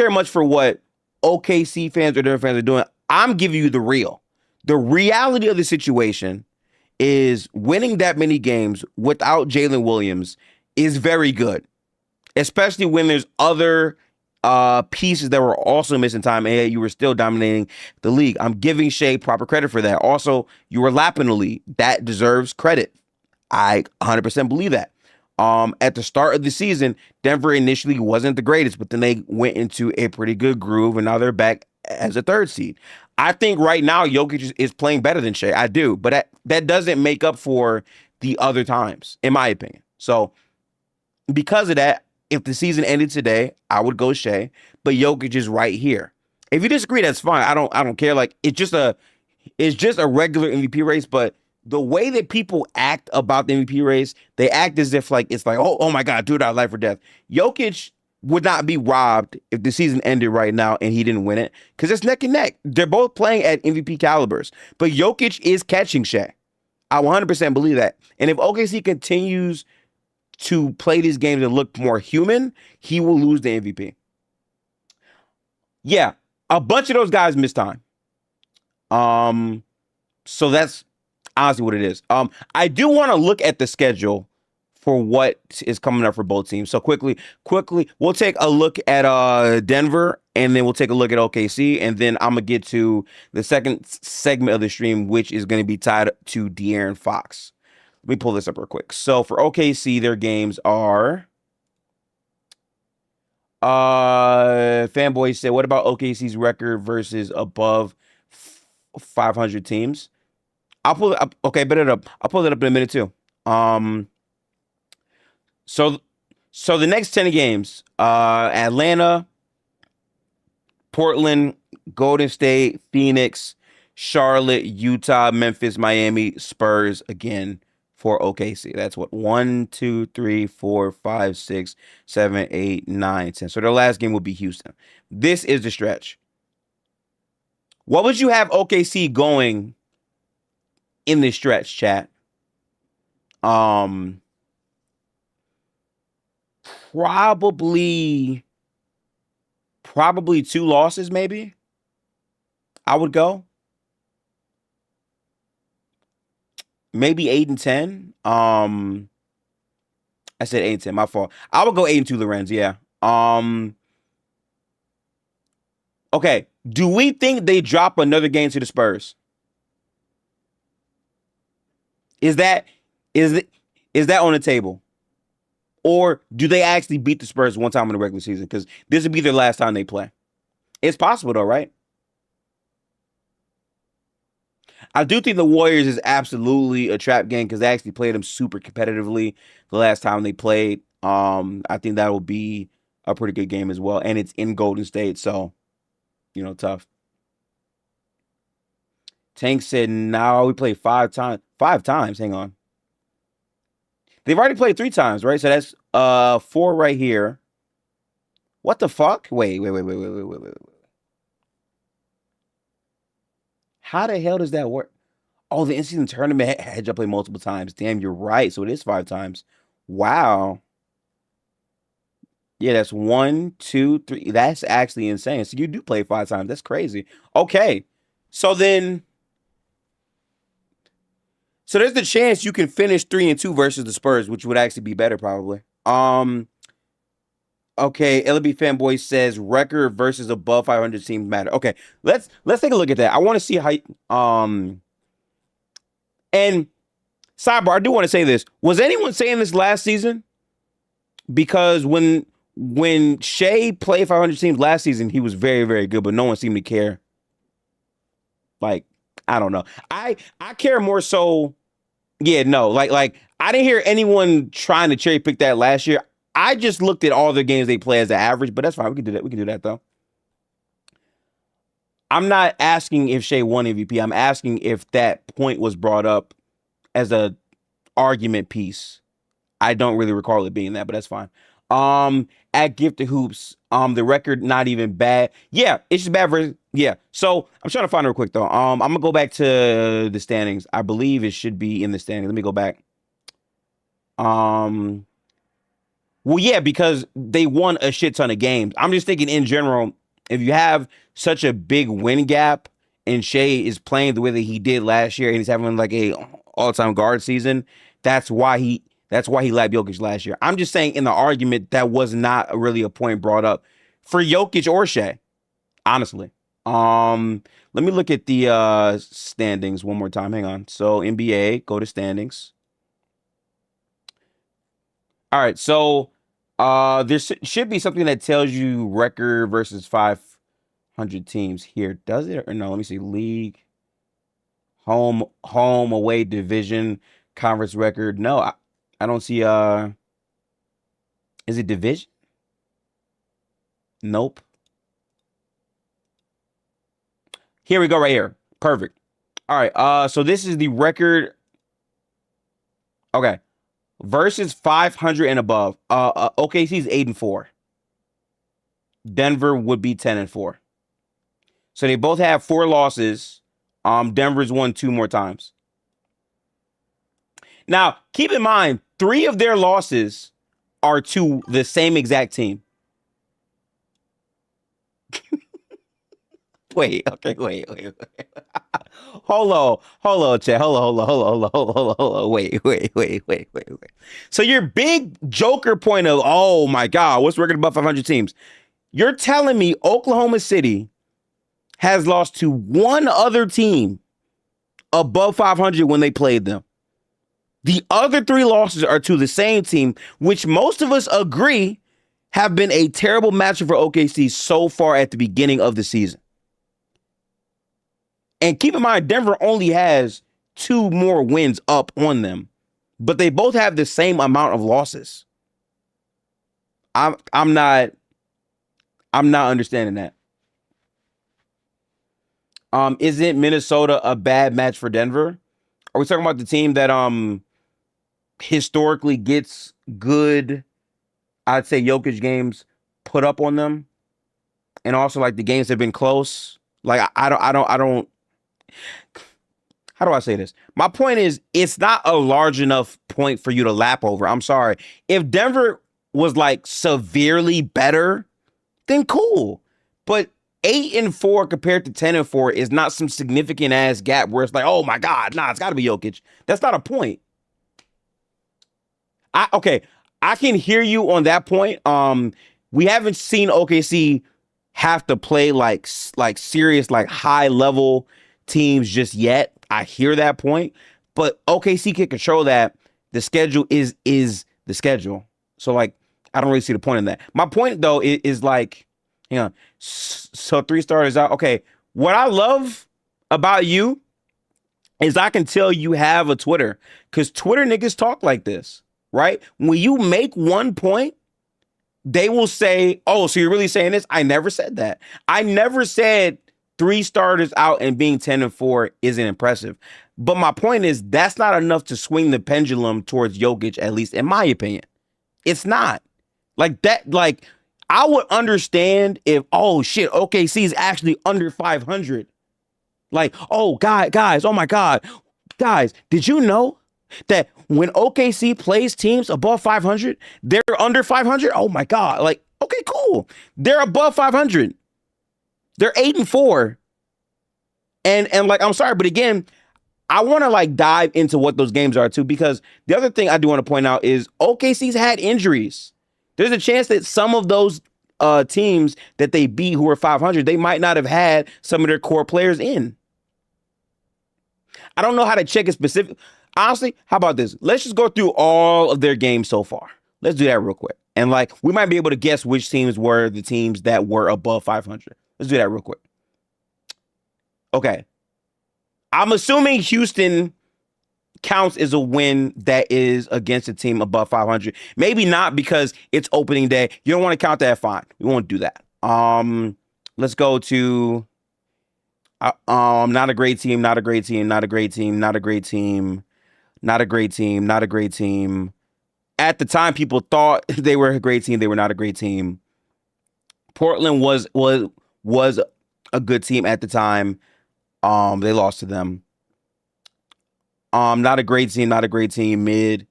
much for what OKC fans or their fans are doing. I'm giving you the real. The reality of the situation is winning that many games without Jalen Williams is very good, especially when there's other pieces that were also missing time and you were still dominating the league. I'm giving Shea proper credit for that. Also, you were lapping the league. That deserves credit. I 100% believe that. At the start of the season, Denver initially wasn't the greatest, but then they went into a pretty good groove, and now they're back as a third seed. I think right now Jokic is playing better than Shea. I do, but that doesn't make up for the other times, in my opinion. So because of that, if the season ended today, I would go Shea, but Jokic is right here. If you disagree, that's fine. I don't care. Like it's just a regular MVP race, but the way that people act about the MVP race, they act as if like it's like, oh my God, dude, our life or death. Jokic would not be robbed if the season ended right now and he didn't win it, because it's neck and neck. They're both playing at MVP calibers, but Jokic is catching Shea. I 100% believe that. And if OKC continues to play these games and look more human, he will lose the MVP. Yeah, a bunch of those guys missed time. So that's honestly what it is. I do want to look at the schedule for what is coming up for both teams. So quickly, we'll take a look at Denver, and then we'll take a look at OKC, and then I'm gonna get to the second segment of the stream, which is going to be tied to De'Aaron Fox. Let me pull this up real quick. So for OKC, their games are. Fanboy said, "What about OKC's record versus above 500 teams?" I'll pull it up. Okay, bet it up. I'll pull it up in a minute too. So the next 10 games, Atlanta, Portland, Golden State, Phoenix, Charlotte, Utah, Memphis, Miami, Spurs again for OKC. That's what 1, 2, 3, 4, 5, 6, 7, 8, 9, 10. So their last game will be Houston. This is the stretch. What would you have OKC going in this stretch, chat? Probably 2 losses, maybe. I would go. Maybe 8-10. I said 8-10. My fault. I would go 8-2, Lorenz. Yeah. Okay. Do we think they drop another game to the Spurs? Is that on the table? Or do they actually beat the Spurs one time in the regular season? Because this would be their last time they play. It's possible though, right? I do think the Warriors is absolutely a trap game because they actually played them super competitively the last time they played. I think that will be a pretty good game as well. And it's in Golden State, so, tough. Tank said, "No, we played 5 times. 5 times. Hang on. They've already played 3 times, right? So that's 4 right here. What the fuck? Wait. How the hell does that work? Oh, the in-season tournament had you play multiple times. Damn, you're right. So it is 5 times. Wow. Yeah, that's 1, 2, 3. That's actually insane. So you do play 5 times. That's crazy. Okay. So there's the chance you can finish 3-2 versus the Spurs, which would actually be better probably. Okay, LB Fanboy says record versus above 500 teams matter. Okay, let's take a look at that. I want to see how and sidebar, I do want to say this. Was anyone saying this last season? Because when Shea played 500 teams last season, he was very, very good, but no one seemed to care. Like, I don't know. I care more so. Yeah, no, like I didn't hear anyone trying to cherry pick that last year. I just looked at all the games they play as the average, but that's fine. We can do that. We can do that though. I'm not asking if Shea won MVP. I'm asking if that point was brought up as a argument piece. I don't really recall it being that, but that's fine. At Gifted Hoops, the record not even bad. Yeah, it's just bad versus. Yeah. So I'm trying to find it real quick though. I'm gonna go back to the standings. I believe it should be in the standings. Let me go back. Well, yeah, because they won a shit ton of games. I'm just thinking in general, if you have such a big win gap and Shea is playing the way that he did last year, and he's having like a all-time guard season, that's why he lapped Jokic last year. I'm just saying in the argument that was not really a point brought up for Jokic or Shea, honestly. Let me look at the standings one more time. Hang on. So NBA, go to standings. All right, so there should be something that tells you record versus 500 teams here. Does it or no? Let me see. League, home, away, division, conference record. No, I don't see. Is it division? Nope. Here we go, right here. Perfect. All right. So this is the record. Okay. Versus 500 and above. OKC's 8-4. Denver would be 10-4. So they both have 4 losses. Denver's won 2 more times. Now, keep in mind, 3 of their losses are to the same exact team. Wait. Hold on, Chad. Hold on. Wait. So your big Joker point of, oh my God, what's record above 500 teams? You're telling me Oklahoma City has lost to one other team above 500 when they played them. The other 3 losses are to the same team, which most of us agree have been a terrible matchup for OKC so far at the beginning of the season. And keep in mind, Denver only has 2 more wins up on them, but they both have the same amount of losses. I'm not understanding that. Isn't Minnesota a bad match for Denver? Are we talking about the team that historically gets good, I'd say, Jokic games put up on them, and also like the games have been close? Like I don't. How do I say this? My point is, it's not a large enough point for you to lap over. I'm sorry. If Denver was like severely better, then cool. But 8-4 compared to 10-4 is not some significant ass gap where it's like, oh my God, nah, it's got to be Jokic. That's not a point. I can hear you on that point. We haven't seen OKC have to play like serious, like high level teams just yet. I hear that point, but OKC can control that. The schedule is the schedule. So like, I don't really see the point in that. My point though is like, hang on. So 3 starters out. Okay. What I love about you is I can tell you have a Twitter, because Twitter niggas talk like this, right? When you make one point, they will say, oh, so you're really saying this? I never said that. I never said 3 starters out and being 10-4 isn't impressive. But my point is, that's not enough to swing the pendulum towards Jokic, at least in my opinion. It's not. Like that, like, I would understand if, oh shit, OKC is actually under 500. Like, oh, guys, oh my God. Guys, did you know that when OKC plays teams above 500, they're under 500? Oh my God. Like, okay, cool. They're above 500. They're 8-4. And like, I'm sorry, but again, I want to like dive into what those games are too, because the other thing I do want to point out is OKC's had injuries. There's a chance that some of those teams that they beat who are 500, they might not have had some of their core players in. I don't know how to check it specific. Honestly, how about this? Let's just go through all of their games so far. Let's do that real quick. And like, we might be able to guess which teams were the teams that were above 500. Let's do that real quick. Okay. I'm assuming Houston counts as a win that is against a team above 500. Maybe not, because it's opening day. You don't want to count that, fine. We won't do that. Let's go to not a great team, not a great team, not a great team, not a great team, not a great team, not a great team. At the time, people thought they were a great team. They were not a great team. Portland was a good team at the time. They lost to them. Not a great team, not a great team, mid.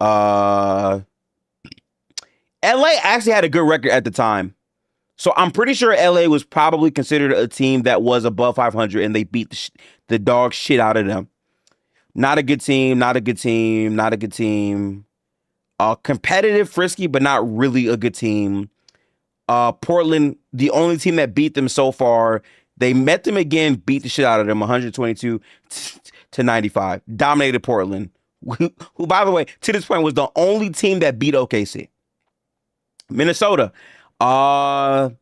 LA actually had a good record at the time. So I'm pretty sure LA was probably considered a team that was above 500, and they beat the dog shit out of them. Not a good team. Not a good team. Not a good team. Competitive, frisky, but not really a good team. Portland, the only team that beat them so far. They met them again, beat the shit out of them, 122 to 95. Dominated Portland, who, by the way, to this point was the only team that beat OKC. Minnesota. I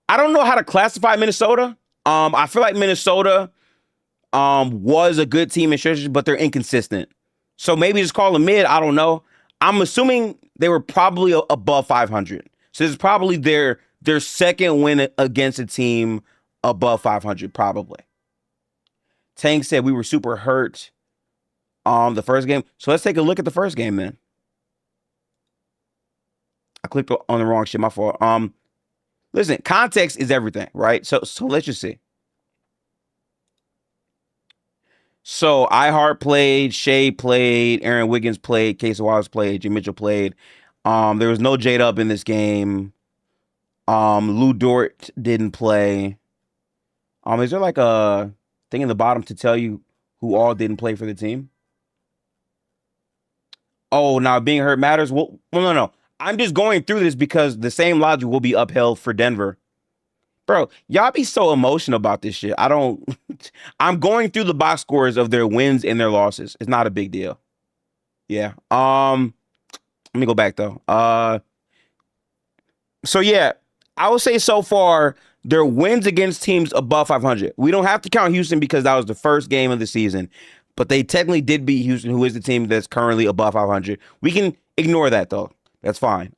don't know how to classify Minnesota. I feel like Minnesota was a good team in stretches, but they're inconsistent. So maybe just call them mid. I don't know. I'm assuming they were probably above 500. So this is probably their second win against a team above 500, probably. Tank said we were super hurt the first game. So let's take a look at the first game then. I clicked on the wrong shit. My fault. Listen, context is everything, right? So let's just see. So iHeart played, Shea played, Aaron Wiggins played, Casey Wallace played, Jim Mitchell played. There was no J-Dub in this game. Lou Dort didn't play. Is there like a thing in the bottom to tell you who all didn't play for the team? Oh, now being hurt matters? Well, no. I'm just going through this because the same logic will be upheld for Denver. Bro, y'all be so emotional about this shit. I'm going through the box scores of their wins and their losses. It's not a big deal. Yeah. Let me go back though. So yeah, I would say so far their wins against teams above 500. We don't have to count Houston because that was the first game of the season, but they technically did beat Houston, who is the team that's currently above 500. We can ignore that though. That's fine.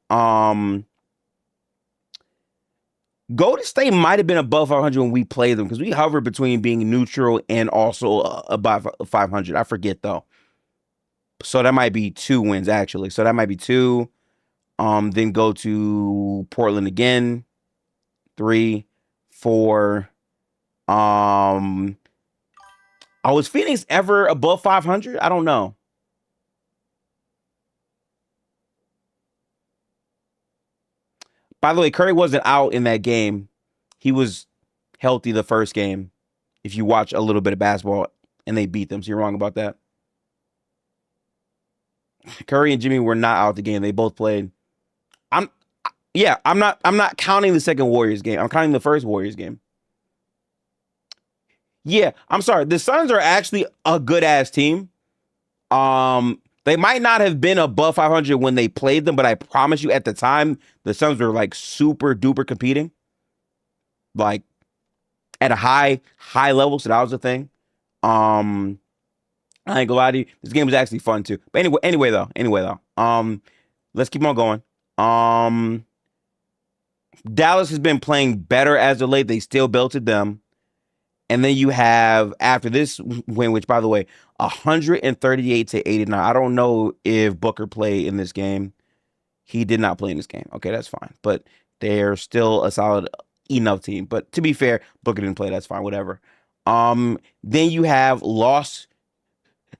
Golden State might have been above 500 when we played them because we hovered between being neutral and also above 500. I forget though. So that might be 2 wins actually. So that might be 2. Then go to Portland again. 3, 4. Was Phoenix ever above 500? I don't know. By the way, Curry wasn't out in that game. He was healthy the first game. If you watch a little bit of basketball and they beat them, so you're wrong about that. Curry and Jimmy were not out the game. They both played. I'm not counting the second Warriors game. I'm counting the first Warriors game. Yeah, I'm sorry. The Suns are actually a good ass team. They might not have been above 500 when they played them, but I promise you at the time, the Suns were like super duper competing. Like at a high level. So that was the thing. I ain't gonna lie to you. This game was actually fun too. But anyway though. Let's keep on going. Dallas has been playing better as of late. They still belted them. And then you have, after this win, which, by the way, 138 to 89. I don't know if Booker played in this game. He did not play in this game. Okay, that's fine. But they're still a solid enough team. But to be fair, Booker didn't play. That's fine. Whatever. Then you have loss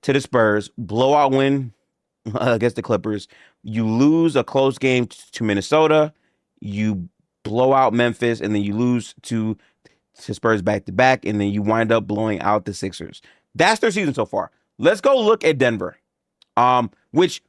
to the Spurs. Blowout win against the Clippers. You lose a close game to Minnesota. You blow out Memphis. And then you lose to Spurs back-to-back, and then you wind up blowing out the Sixers. That's their season so far. Let's go look at Denver, which,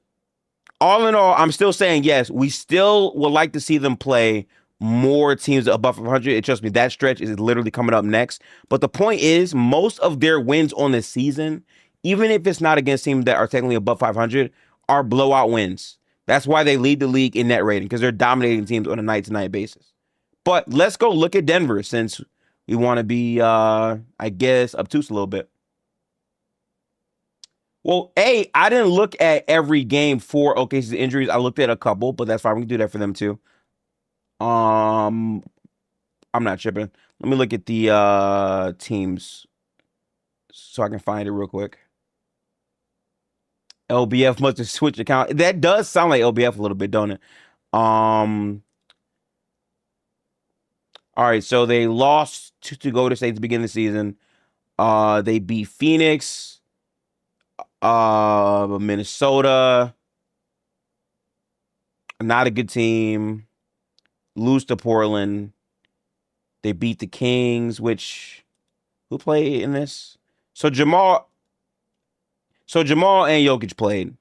all in all, I'm still saying yes. We still would like to see them play more teams above 500. And trust me, that stretch is literally coming up next. But the point is, most of their wins on this season, even if it's not against teams that are technically above 500, are blowout wins. That's why they lead the league in net rating, because they're dominating teams on a night-to-night basis. But let's go look at Denver, since we want to be, I guess, obtuse a little bit. Well, I didn't look at every game for OKC's injuries. I looked at a couple, but that's fine. We can do that for them too. I'm not tripping. Let me look at the teams so I can find it real quick. LBF must have switched account. That does sound like LBF a little bit, don't it? All right, so they lost to Golden State at the beginning of the season. They beat Phoenix, Minnesota, not a good team. lose to Portland. They beat the Kings, which who played in this? So Jamal and Jokic played.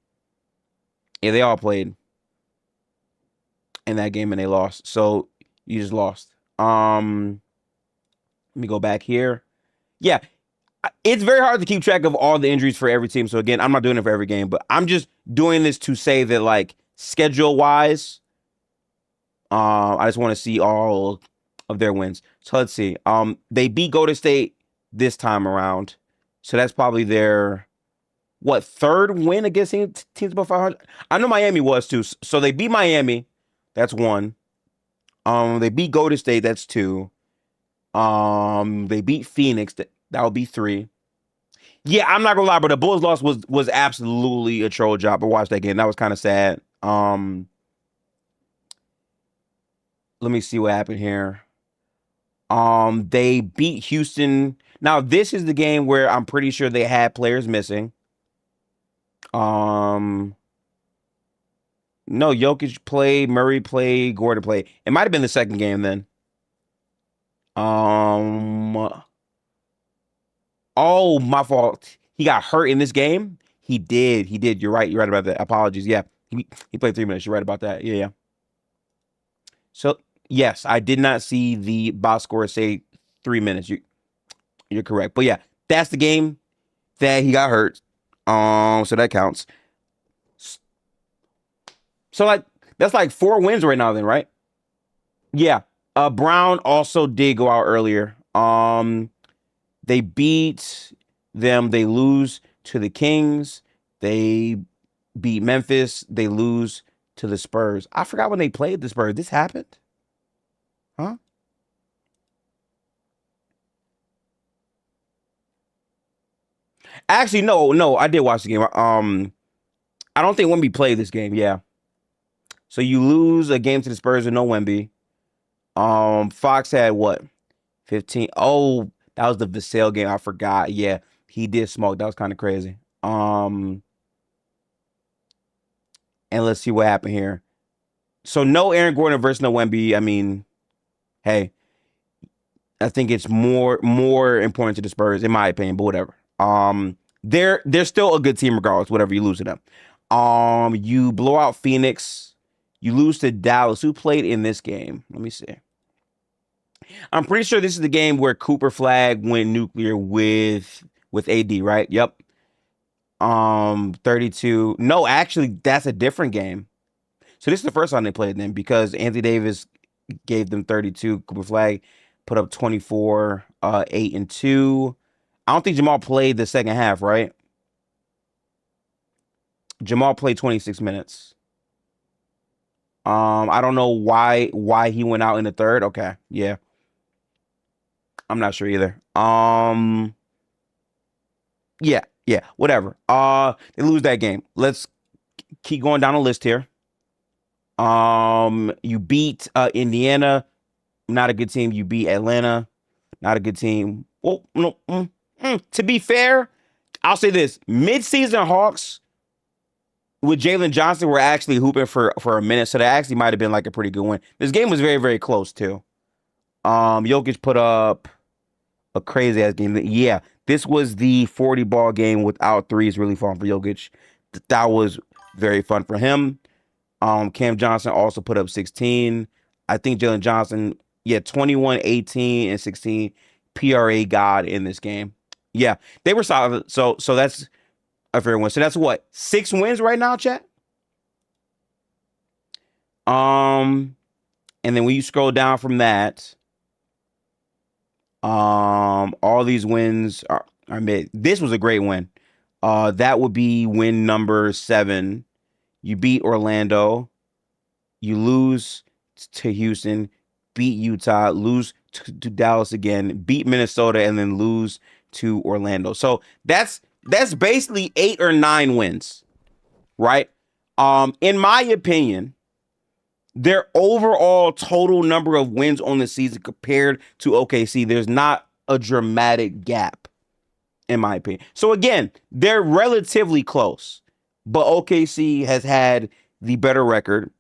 Yeah, they all played in that game and they lost. So you just lost. Let me go back here. Yeah, it's very hard to keep track of all the injuries for every team. So again, I'm not doing it for every game, but I'm just doing this to say that like schedule wise, I just want to see all of their wins. So let's see. They beat Golden State this time around. So that's probably their third win against teams above 500. I know Miami was too. So they beat Miami. That's one. They beat Golden State. That's two. They beat Phoenix. That would be three. Yeah, I'm not gonna lie, but the Bulls loss was absolutely a troll job. I watched that game. That was kind of sad. Let me see what happened here. They beat Houston. Now, this is the game where I'm pretty sure they had players missing. No, Jokic played, Murray played, Gordon played. It might have been the second game then. Oh, my fault. He got hurt in this game. He did. You're right. You're right about that. Apologies. Yeah, he played 3 minutes. You're right about that. Yeah. So yes, I did not see the box score say 3 minutes. You're correct. But yeah, that's the game that he got hurt. So that counts. So like that's like 4 wins right now then, right? Yeah. Brown also did go out earlier. They beat them. They lose to the Kings. They beat Memphis. They lose to the Spurs. I forgot when they played the Spurs. This happened? Huh? Actually, no, I did watch the game. I don't think Wemby played this game. Yeah. So you lose a game to the Spurs with no Wemby. Fox had what? 15. Oh, that was the Vassell game. I forgot. Yeah, he did smoke. That was kind of crazy. And let's see what happened here. So no Aaron Gordon versus no Wemby. I mean, hey, I think it's more important to the Spurs, in my opinion, but whatever. They're still a good team regardless, whatever you lose to them. You blow out Phoenix. You lose to Dallas. Who played in this game? Let me see. I'm pretty sure this is the game where Cooper Flag went nuclear with AD, right? Yep. 32. No, actually, that's a different game. So this is the first time they played them because Anthony Davis gave them 32. Cooper Flag put up 24, 8 and 2. I don't think Jamal played the second half, right? Jamal played 26 minutes. I don't know why he went out in the third. Okay, yeah. I'm not sure either. Yeah, whatever. They lose that game. Let's keep going down the list here. You beat Indiana, not a good team. You beat Atlanta, not a good team. Well, no. To be fair, I'll say this: mid-season Hawks with Jalen Johnson were actually hooping for a minute, so that actually might have been like a pretty good win. This game was very, very close too. Jokic put up a crazy ass game. Yeah, this was the 40-ball game without threes really fun for Jokic. That was very fun for him. Cam Johnson also put up 16. I think Jalen Johnson, 21, 18, and 16. PRA God in this game. Yeah, they were solid. So that's a fair win. So that's what? 6 wins right now, chat? And then when you scroll down from that, all these wins are mid. This was a great win. That would be win number 7. You beat Orlando. You lose to Houston. Beat Utah. Lose to Dallas again. Beat Minnesota and then lose to Orlando. So that's basically 8 or 9 wins, right? In my opinion, their overall total number of wins on the season compared to OKC, there's not a dramatic gap, in my opinion. So again, they're relatively close, but OKC has had the better record.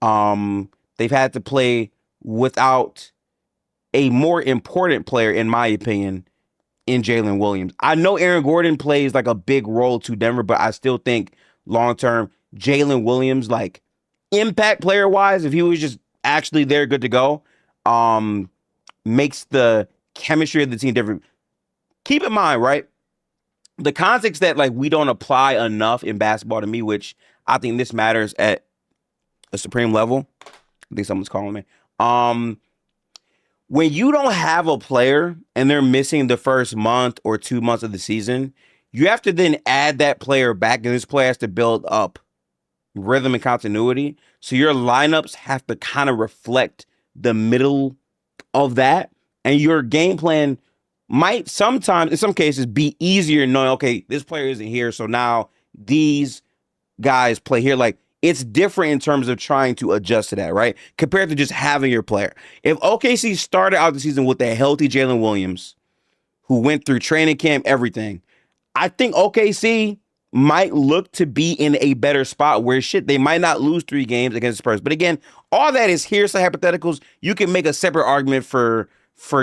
They've had to play without a more important player, in my opinion, in Jalen Williams. I know Aaron Gordon plays like a big role to Denver, but I still think long term, Jalen Williams, like impact player wise, if he was just actually there, good to go, makes the chemistry of the team different. Keep in mind, right? The context that like we don't apply enough in basketball to me, which I think this matters at a supreme level. I think someone's calling me. When you don't have a player and they're missing the first month or 2 months of the season, you have to then add that player back, and this player has to build up rhythm and continuity. So your lineups have to kind of reflect the middle of that, and your game plan might sometimes, in some cases, be easier knowing, okay, this player isn't here, so now these guys play here. Like, it's different in terms of trying to adjust to that, right? Compared to just having your player. If OKC started out the season with a healthy Jalen Williams, who went through training camp, everything, I think OKC might look to be in a better spot where they might not lose 3 games against the Spurs. But again, all that is hearsay hypotheticals. You can make a separate argument for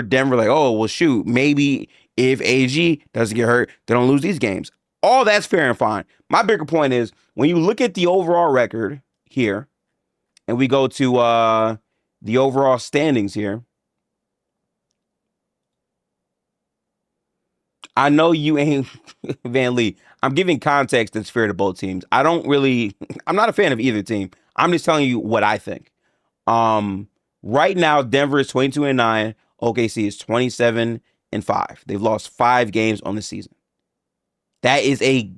Denver, like, oh, well, shoot, maybe if AG doesn't get hurt, they don't lose these games. All that's fair and fine. My bigger point is when you look at the overall record here, and we go to the overall standings here, I know you ain't Van Lee. I'm giving context that's fair to both teams. I'm not a fan of either team. I'm just telling you what I think. Right now, Denver is 22-9. OKC is 27-5. They've lost 5 games on the season. That is a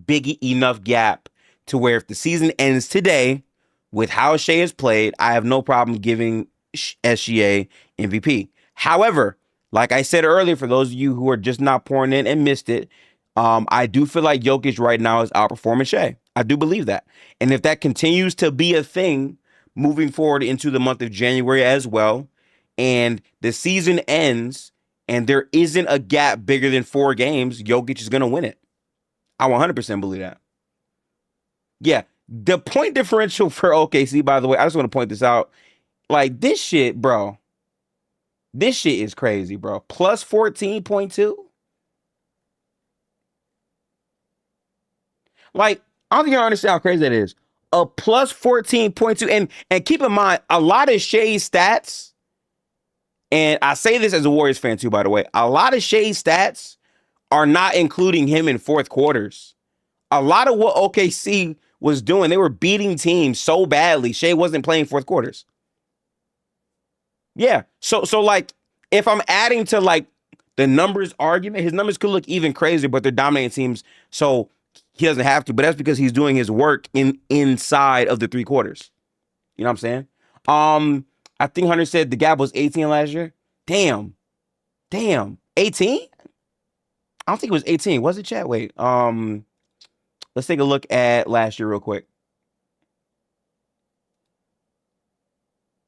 big enough gap to where if the season ends today with how Shea has played, I have no problem giving SGA MVP. However, like I said earlier, for those of you who are just not pouring in and missed it, I do feel like Jokic right now is outperforming Shea. I do believe that. And if that continues to be a thing moving forward into the month of January as well, and the season ends and there isn't a gap bigger than 4 games, Jokic is going to win it. I 100% believe that. Yeah, the point differential for OKC, by the way, I just want to point this out. Like, this shit, bro. This shit is crazy, bro. Plus 14.2. Like, I don't think you understand how crazy that is. A plus 14.2. And keep in mind, a lot of Shea's stats, and I say this as a Warriors fan too, by the way, a lot of Shea's stats are not including him in fourth quarters. A lot of what OKC was doing, they were beating teams so badly, Shea wasn't playing fourth quarters. Yeah. So like, if I'm adding to like the numbers argument, his numbers could look even crazier, but they're dominating teams, so he doesn't have to. But that's because he's doing his work inside of the 3 quarters. You know what I'm saying? I think Hunter said the gap was 18 last year. Damn. 18? I don't think it was 18. Was it, chat? Wait. Let's take a look at last year real quick.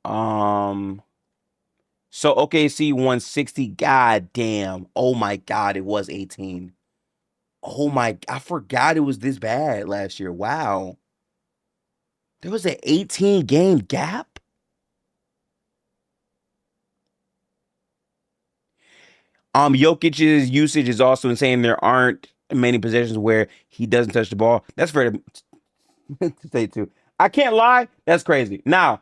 So OKC 160. God damn. Oh my God, it was 18. Oh my, I forgot it was this bad last year. Wow. There was an 18 game gap. Jokic's usage is also insane. There aren't many possessions where he doesn't touch the ball. That's fair to say too. I can't lie. That's crazy. Now,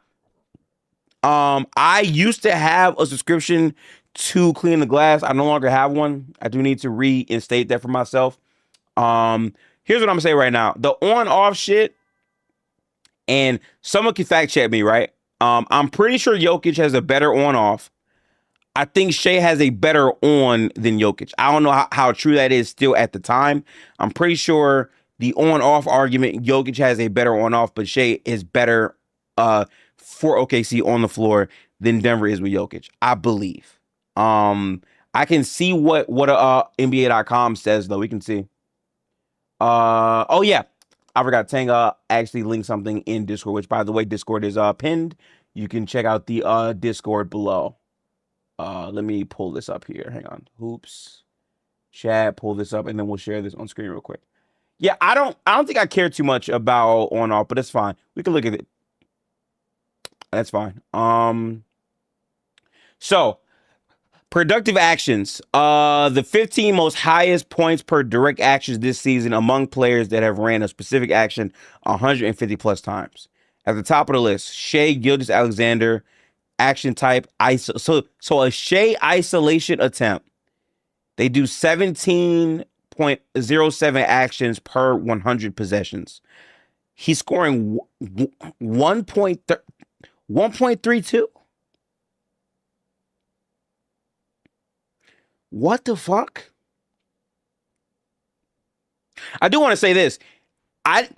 I used to have a subscription to Clean the Glass. I no longer have one. I do need to reinstate that for myself. Here's what I'm gonna say right now. The on-off shit, and someone can fact check me, right? I'm pretty sure Jokic has a better on-off. I think Shea has a better on than Jokic. I don't know how true that is still at the time. I'm pretty sure the on-off argument, Jokic has a better on-off, but Shea is better for OKC on the floor than Denver is with Jokic, I believe. I can see what NBA.com says, though. We can see. Oh, yeah. I forgot. Tanga actually linked something in Discord, which, by the way, Discord is pinned. You can check out the Discord below. Let me pull this up here. Hang on. Hoops. Chat, pull this up, and then we'll share this on screen real quick. Yeah, I don't think I care too much about on-off, but it's fine. We can look at it. That's fine. So productive actions. The 15 most highest points per direct actions this season among players that have ran a specific action 150 plus times. At the top of the list, Shea Gilgeous-Alexander, action type so a Shea isolation attempt. They do 17.07 actions per 100 possessions. He's scoring 1.32. What the fuck? I do want to say this. I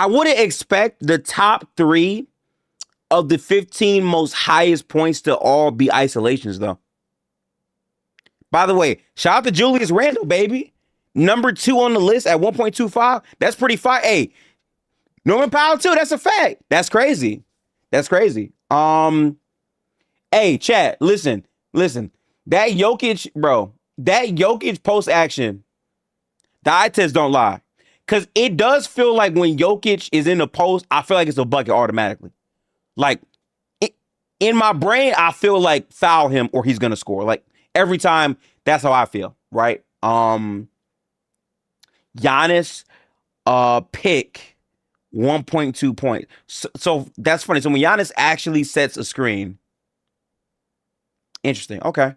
wouldn't expect the top 3 of the 15 most highest points to all be isolations, though. By the way, shout out to Julius Randle, baby. Number 2 on the list at 1.25. That's pretty fire. Hey, Norman Powell, too. That's a fact. That's crazy. That's crazy. Hey, chat, listen. That Jokic, bro, that Jokic post action, the eye test don't lie. Because it does feel like when Jokic is in the post, I feel like it's a bucket automatically. Like, in my brain, I feel like foul him or he's going to score. Like, every time, that's how I feel, right? Giannis, pick 1.2 points. So that's funny. So when Giannis actually sets a screen, interesting. Okay.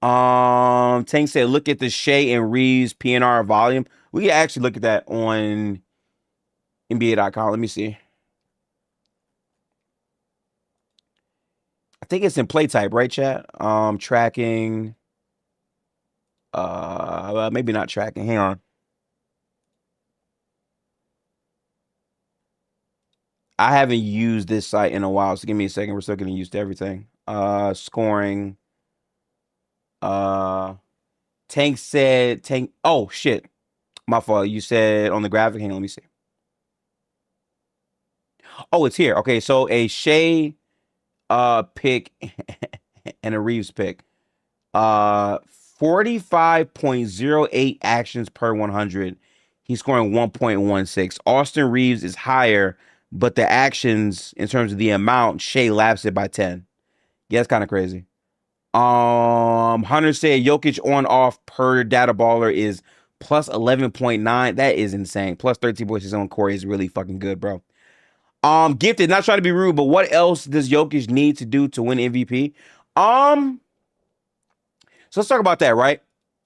Tank said, look at the Shea and Reeves PNR volume. We can actually look at that on NBA.com. Let me see. I think it's in play type, right, chat? Tracking. Maybe not tracking. Hang on. I haven't used this site in a while, so give me a second. We're still getting used to everything. Scoring. Tank said oh shit. My fault. You said on the graphic. Hang on, let me see. Oh, it's here. Okay, so a Shea pick and a Reeves pick. 45.08 actions per 100. He's scoring 1.16. Austin Reeves is higher, but the actions in terms of the amount, Shea laps it by 10. Yeah, that's kind of crazy. Hunter said Jokic on off per data baller is plus 11.9. That is insane. Plus 13.6 on Corey is really fucking good, bro. Gifted, not trying to be rude, but what else does Jokic need to do to win MVP? So let's talk about that, right?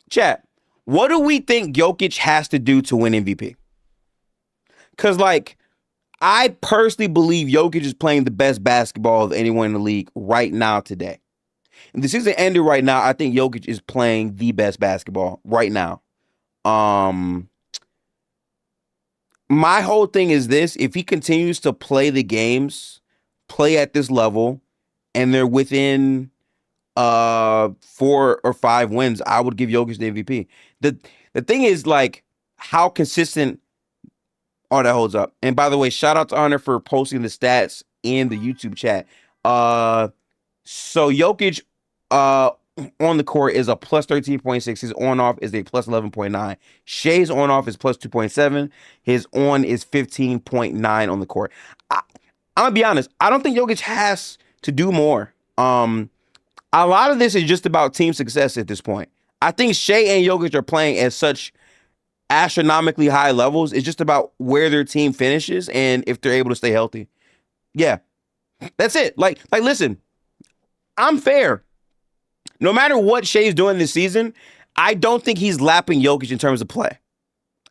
Chat, what do we think Jokic has to do to win MVP? Because, like, I personally believe Jokic is playing the best basketball of anyone in the league right now today. If the season ended right now, I think Jokic is playing the best basketball right now. My whole thing is this: if he continues to play the games, play at this level, and they're within 4 or 5 wins, I would give Jokic the MVP. The thing is, like, how consistent that holds up. And by the way, shout out to Honor for posting the stats in the YouTube chat. So Jokic on the court is a plus 13.6. His on-off is a plus 11.9. Shea's on-off is plus 2.7. His on is 15.9 on the court. I'm going to be honest. I don't think Jokic has to do more. A lot of this is just about team success at this point. I think Shea and Jokic are playing at such astronomically high levels. It's just about where their team finishes and if they're able to stay healthy. Yeah. That's it. Like listen, I'm fair. No matter what Shea's doing this season, I don't think he's lapping Jokic in terms of play.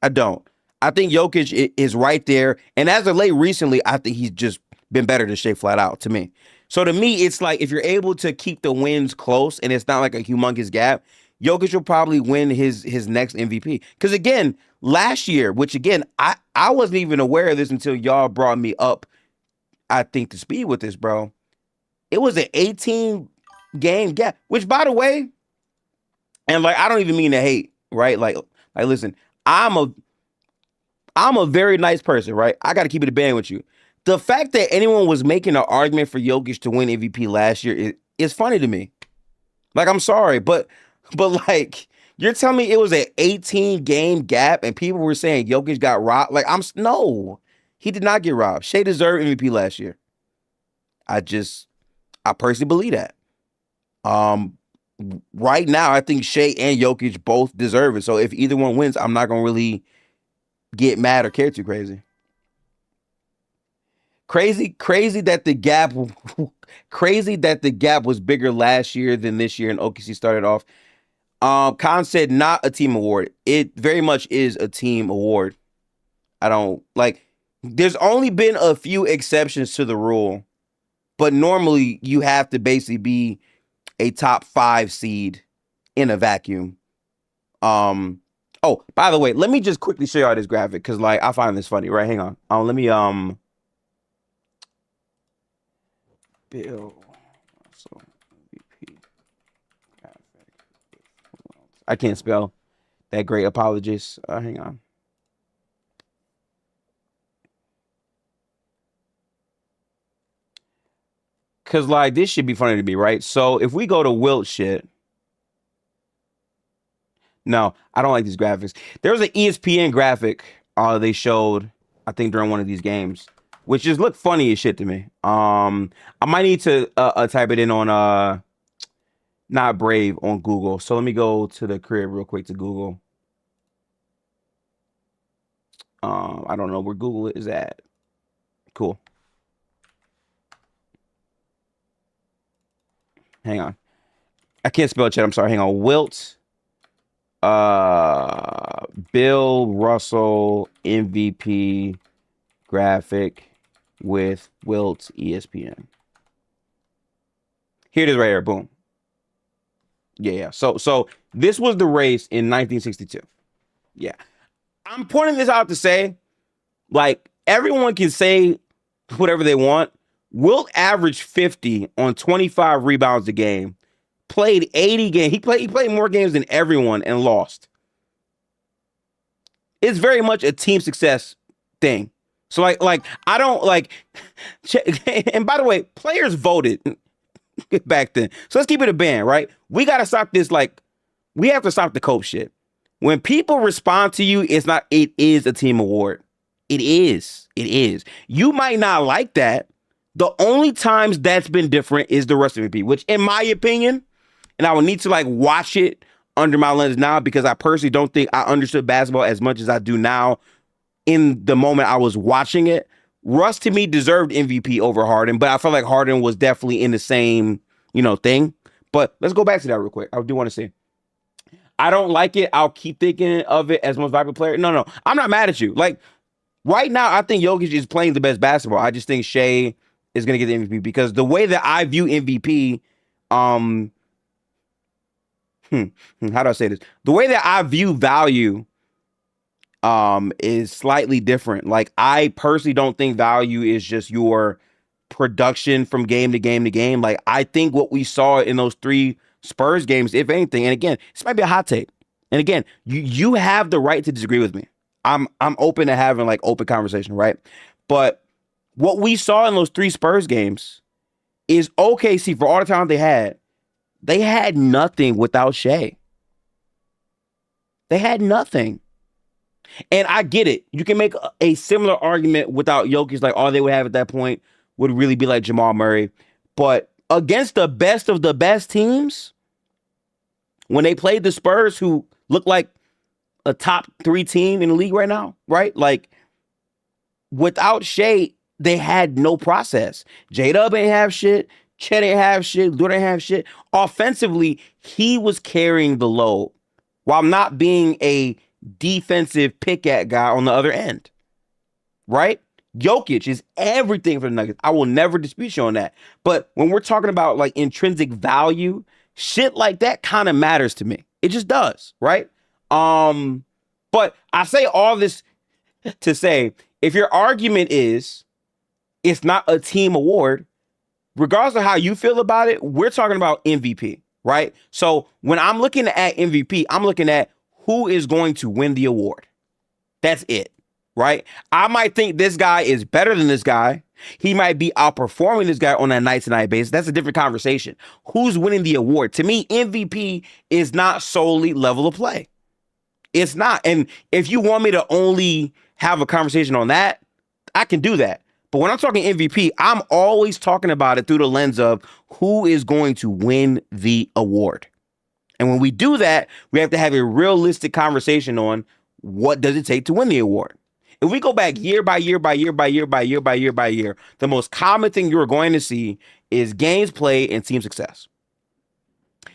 I don't. I think Jokic is right there. And as of late recently, I think he's just been better than Shea flat out to me. So to me, it's like if you're able to keep the wins close and it's not like a humongous gap, Jokic will probably win his next MVP. Because again, last year, which again, I wasn't even aware of this until y'all brought me up, I think, to speed with this, bro. It was an 18-game gap, which, by the way, and like, I don't even mean to hate, right? Like listen, I'm a very nice person, right? I got to keep it a band with you. The fact that anyone was making an argument for Jokic to win MVP last year is funny to me. Like, I'm sorry, but like, you're telling me it was an 18-game gap and people were saying Jokic got robbed? Like, no, he did not get robbed. Shea deserved MVP last year. I personally believe that. Um, right now, I think Shea and Jokic both deserve it. So if either one wins, I'm not gonna really get mad or care too crazy. Crazy that the gap, crazy that the gap was bigger last year than this year, and OKC started off. Khan said not a team award. It very much is a team award. I don't like. There's only been a few exceptions to the rule, but normally you have to basically be a top 5 seed in a vacuum. Oh, by the way, let me just quickly show y'all this graphic because like I find this funny. Right, hang on. Let me Bill Russell MVP graphic. I can't spell that great. Apologies. Hang on. Cause like this should be funny to me, right? So if we go to Wilt shit, no, I don't like these graphics. There was an ESPN graphic they showed, I think during one of these games, which just looked funny as shit to me. I might need to type it in on not Brave on Google. So let me go to the crib real quick to Google. I don't know where Google is at. Cool. Hang on. I can't spell chat. I'm sorry. Hang on. Wilt. Bill Russell MVP graphic with Wilt ESPN. Here it is right here. Boom. Yeah. So this was the race in 1962. Yeah. I'm pointing this out to say, like, everyone can say whatever they want. Wilt averaged 50 on 25 rebounds a game. Played 80 games. He played more games than everyone and lost. It's very much a team success thing. So like I don't like. And by the way, players voted back then. So let's keep it a band, right? We gotta stop this. Like we have to stop the cope shit. When people respond to you, it's not. It is a team award. It is. It is. You might not like that. The only times that's been different is the rest of MVP, which in my opinion. And I would need to like watch it under my lens now because I personally don't think I understood basketball as much as I do now in the moment I was watching it. Russ to me deserved MVP over Harden, but I felt like Harden was definitely in the same, thing. But let's go back to that real quick. I do want to say, I don't like it. I'll keep thinking of it as most valuable player. No, I'm not mad at you. Like right now, I think Jokic is playing the best basketball. I just think Shea is going to get the MVP because the way that I view MVP, how do I say this? The way that I view value is slightly different. Like I personally don't think value is just your production from game to game to game. Like I think what we saw in those 3 Spurs games, if anything, and again, this might be a hot take. And again, you have the right to disagree with me. I'm open to having like open conversation, right? But what we saw in those 3 Spurs games is OKC for all the talent they had nothing without Shea. They had nothing. And I get it. You can make a similar argument without Jokic. Like all they would have at that point would really be like Jamal Murray. But against the best of the best teams, when they played the Spurs, who look like a top 3 team in the league right now, right? Like without Shea, they had no process. J-Dub ain't have shit. Chet ain't have shit. Lou didn't have shit. Offensively, he was carrying the load while not being a defensive pick-at guy on the other end. Right? Jokic is everything for the Nuggets. I will never dispute you on that. But when we're talking about like intrinsic value, shit like that kind of matters to me. It just does, right? But I say all this to say, if your argument is it's not a team award, regardless of how you feel about it, we're talking about MVP, right? So when I'm looking at MVP, I'm looking at who is going to win the award. That's it, right? I might think this guy is better than this guy. He might be outperforming this guy on a night-to-night basis. That's a different conversation. Who's winning the award? To me, MVP is not solely level of play. It's not. And if you want me to only have a conversation on that, I can do that. But when I'm talking MVP, I'm always talking about it through the lens of who is going to win the award. And when we do that, we have to have a realistic conversation on what does it take to win the award. If we go back year by year by year by year by year by year by year, the most common thing you're going to see is games played and team success.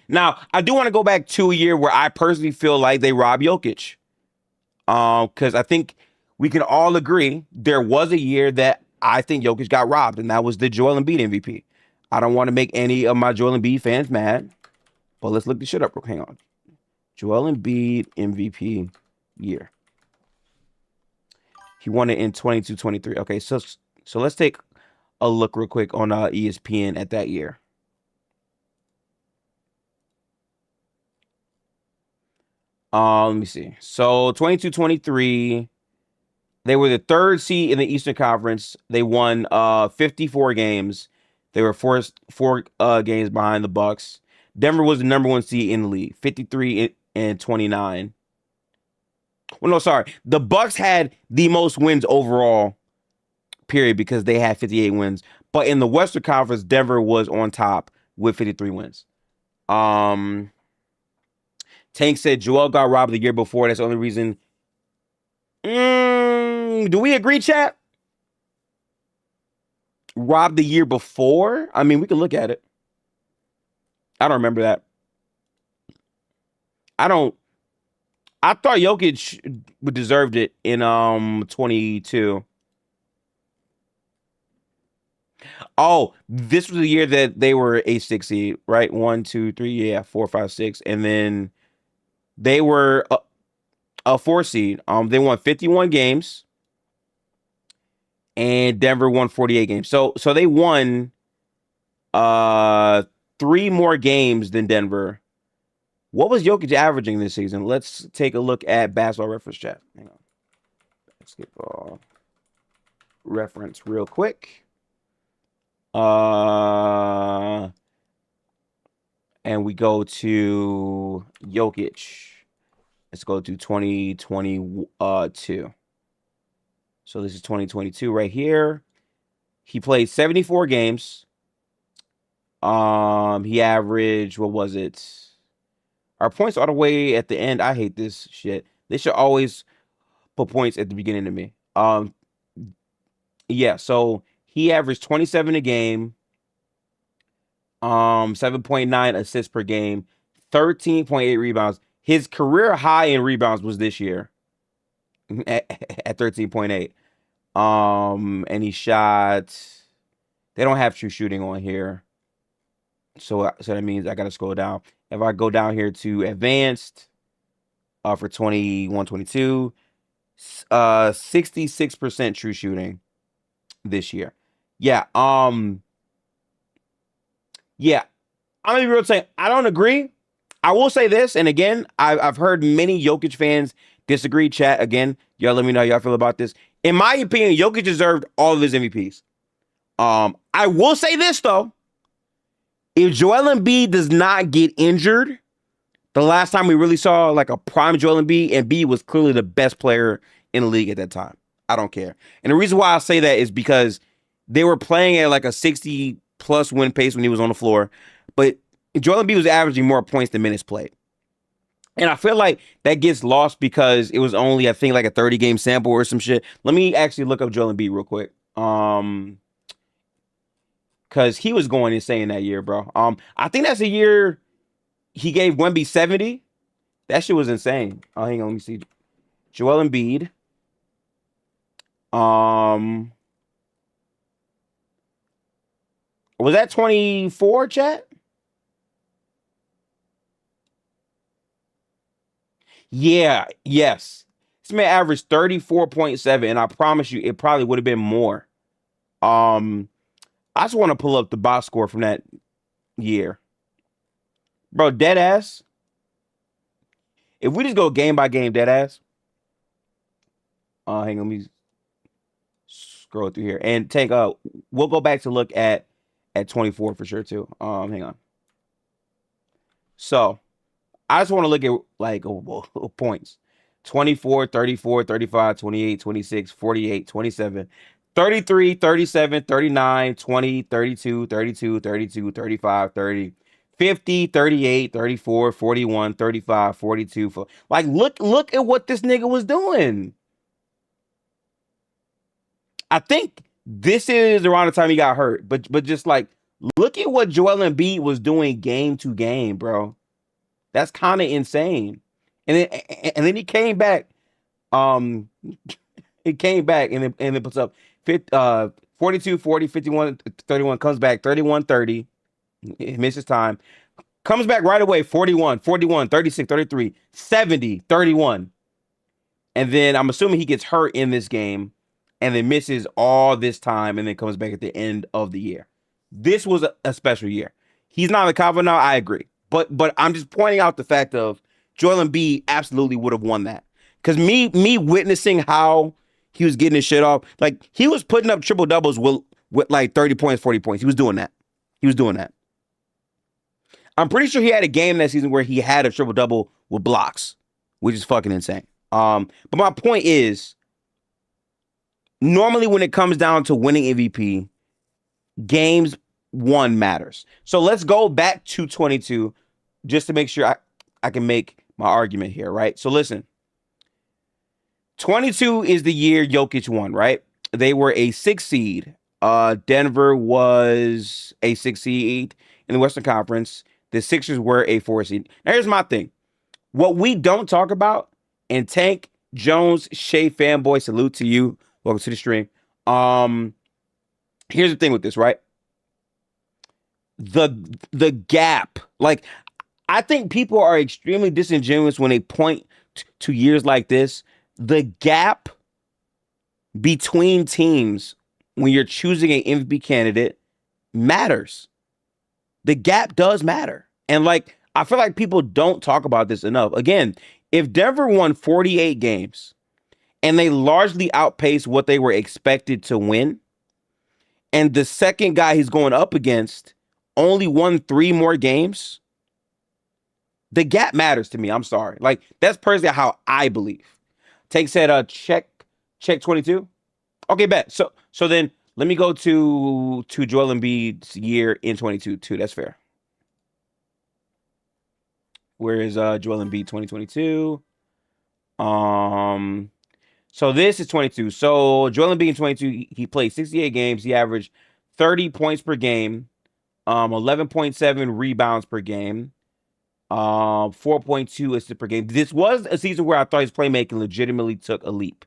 Now, I do want to go back to a year where I personally feel like they robbed Jokic. Because I think we can all agree there was a year that I think Jokic got robbed, and that was the Joel Embiid MVP. I don't want to make any of my Joel Embiid fans mad, but let's look this shit up. Hang on. Joel Embiid MVP year. He won it in 22-23. Okay, so let's take a look real quick on ESPN at that year. Let me see. So 22-23, they were the third seed in the Eastern Conference. They won 54 games. They were four games behind the Bucks. Denver was the number one seed in the league, 53-29. Well, no, sorry. The Bucks had the most wins overall, period, because they had 58 wins. But in the Western Conference, Denver was on top with 53 wins. Tank said Joel got robbed the year before. That's the only reason. Do we agree, chat? Robbed the year before? I mean, we can look at it. I don't remember that. I thought Jokic deserved it in 22. Oh, this was the year that they were a 6 seed, right? 1, 2, 3, yeah, 4, 5, 6, and then they were a 4 seed. They won 51 games, and Denver won 48 games. So they won 3 more games than Denver. What was Jokic averaging this season? Let's take a look at Basketball Reference chat. Hang on. Basketball Reference real quick. And we go to Jokic. Let's go to 2022. So this is 2022 right here. He played 74 games. He averaged, what was it? Our points all the way at the end. I hate this shit. They should always put points at the beginning to me. Yeah, so he averaged 27 a game, 7.9 assists per game, 13.8 rebounds. His career high in rebounds was this year at 13.8. And he shot. They don't have true shooting on here, so that means I gotta scroll down. If I go down here to advanced, for 21-22, 66% true shooting this year. Yeah. Yeah. I'm gonna be real saying I don't agree. I will say this, and again, I've heard many Jokic fans disagree. Chat again, y'all let me know how y'all feel about this. In my opinion, Jokic deserved all of his MVPs. I will say this though. If Joel Embiid does not get injured, the last time we really saw like a prime Joel Embiid was clearly the best player in the league at that time. I don't care. And the reason why I say that is because they were playing at like a 60+ win pace when he was on the floor. But Joel Embiid was averaging more points than minutes played. And I feel like that gets lost because it was only, I think, like a 30-game sample or some shit. Let me actually look up Joel Embiid real quick. Because he was going insane that year, bro. I think that's the year he gave Wemby 70. That shit was insane. Oh, hang on, let me see. Joel Embiid. Was that 24, chat? Yeah, yes. This man averaged 34.7, and I promise you, it probably would have been more. I just want to pull up the box score from that year. Bro, dead ass. If we just go game by game, dead ass. Hang on, let me scroll through here. And take we'll go back to look at 24 for sure too. Hang on. So I just want to look at like points. 24, 34, 35, 28, 26, 48, 27, 33, 37, 39, 20, 32, 32, 32, 35, 30, 50, 38, 34, 41, 35, 42. Like, look at what this nigga was doing. I think this is around the time he got hurt, but just like look at what Joel Embiid was doing game to game, bro. That's kind of insane. And then he came back. Um, he came back and then puts up 42, 40, 51, 31, comes back 31, 30. He misses time. Comes back right away 41, 41, 36, 33, 70, 31. And then I'm assuming he gets hurt in this game and then misses all this time and then comes back at the end of the year. This was a special year. He's not in the convo now, I agree. But I'm just pointing out the fact of Joel Embiid absolutely would have won that. Because me witnessing how he was getting his shit off, like he was putting up triple doubles with like 30 points, 40 points. He was doing that. I'm pretty sure he had a game that season where he had a triple double with blocks, which is fucking insane. But my point is, normally when it comes down to winning MVP, games one matters. So let's go back to 22 just to make sure I can make my argument here, right? So listen, 22 is the year Jokic won, right? They were a 6 seed. Denver was a 6 seed in the Western Conference. The Sixers were a 4 seed. Now here's my thing. What we don't talk about, and Tank Jones, Shea fanboy, salute to you. Welcome to the stream. Here's the thing with this, right? The gap. Like, I think people are extremely disingenuous when they point to years like this. The gap between teams when you're choosing an MVP candidate matters. The gap does matter. And like, I feel like people don't talk about this enough. Again, if Denver won 48 games and they largely outpaced what they were expected to win, and the second guy he's going up against only won 3 more games, the gap matters to me. I'm sorry. Like, that's personally how I believe. Tank said, check 22. Okay, bet. So then let me go to Joel Embiid's year in 22 too. That's fair. Where is Joel Embiid 2022? So this is 22. So Joel Embiid in 22, he played 68 games. He averaged 30 points per game, 11.7 rebounds per game, 4.2 assists per game. This was a season where I thought his playmaking legitimately took a leap.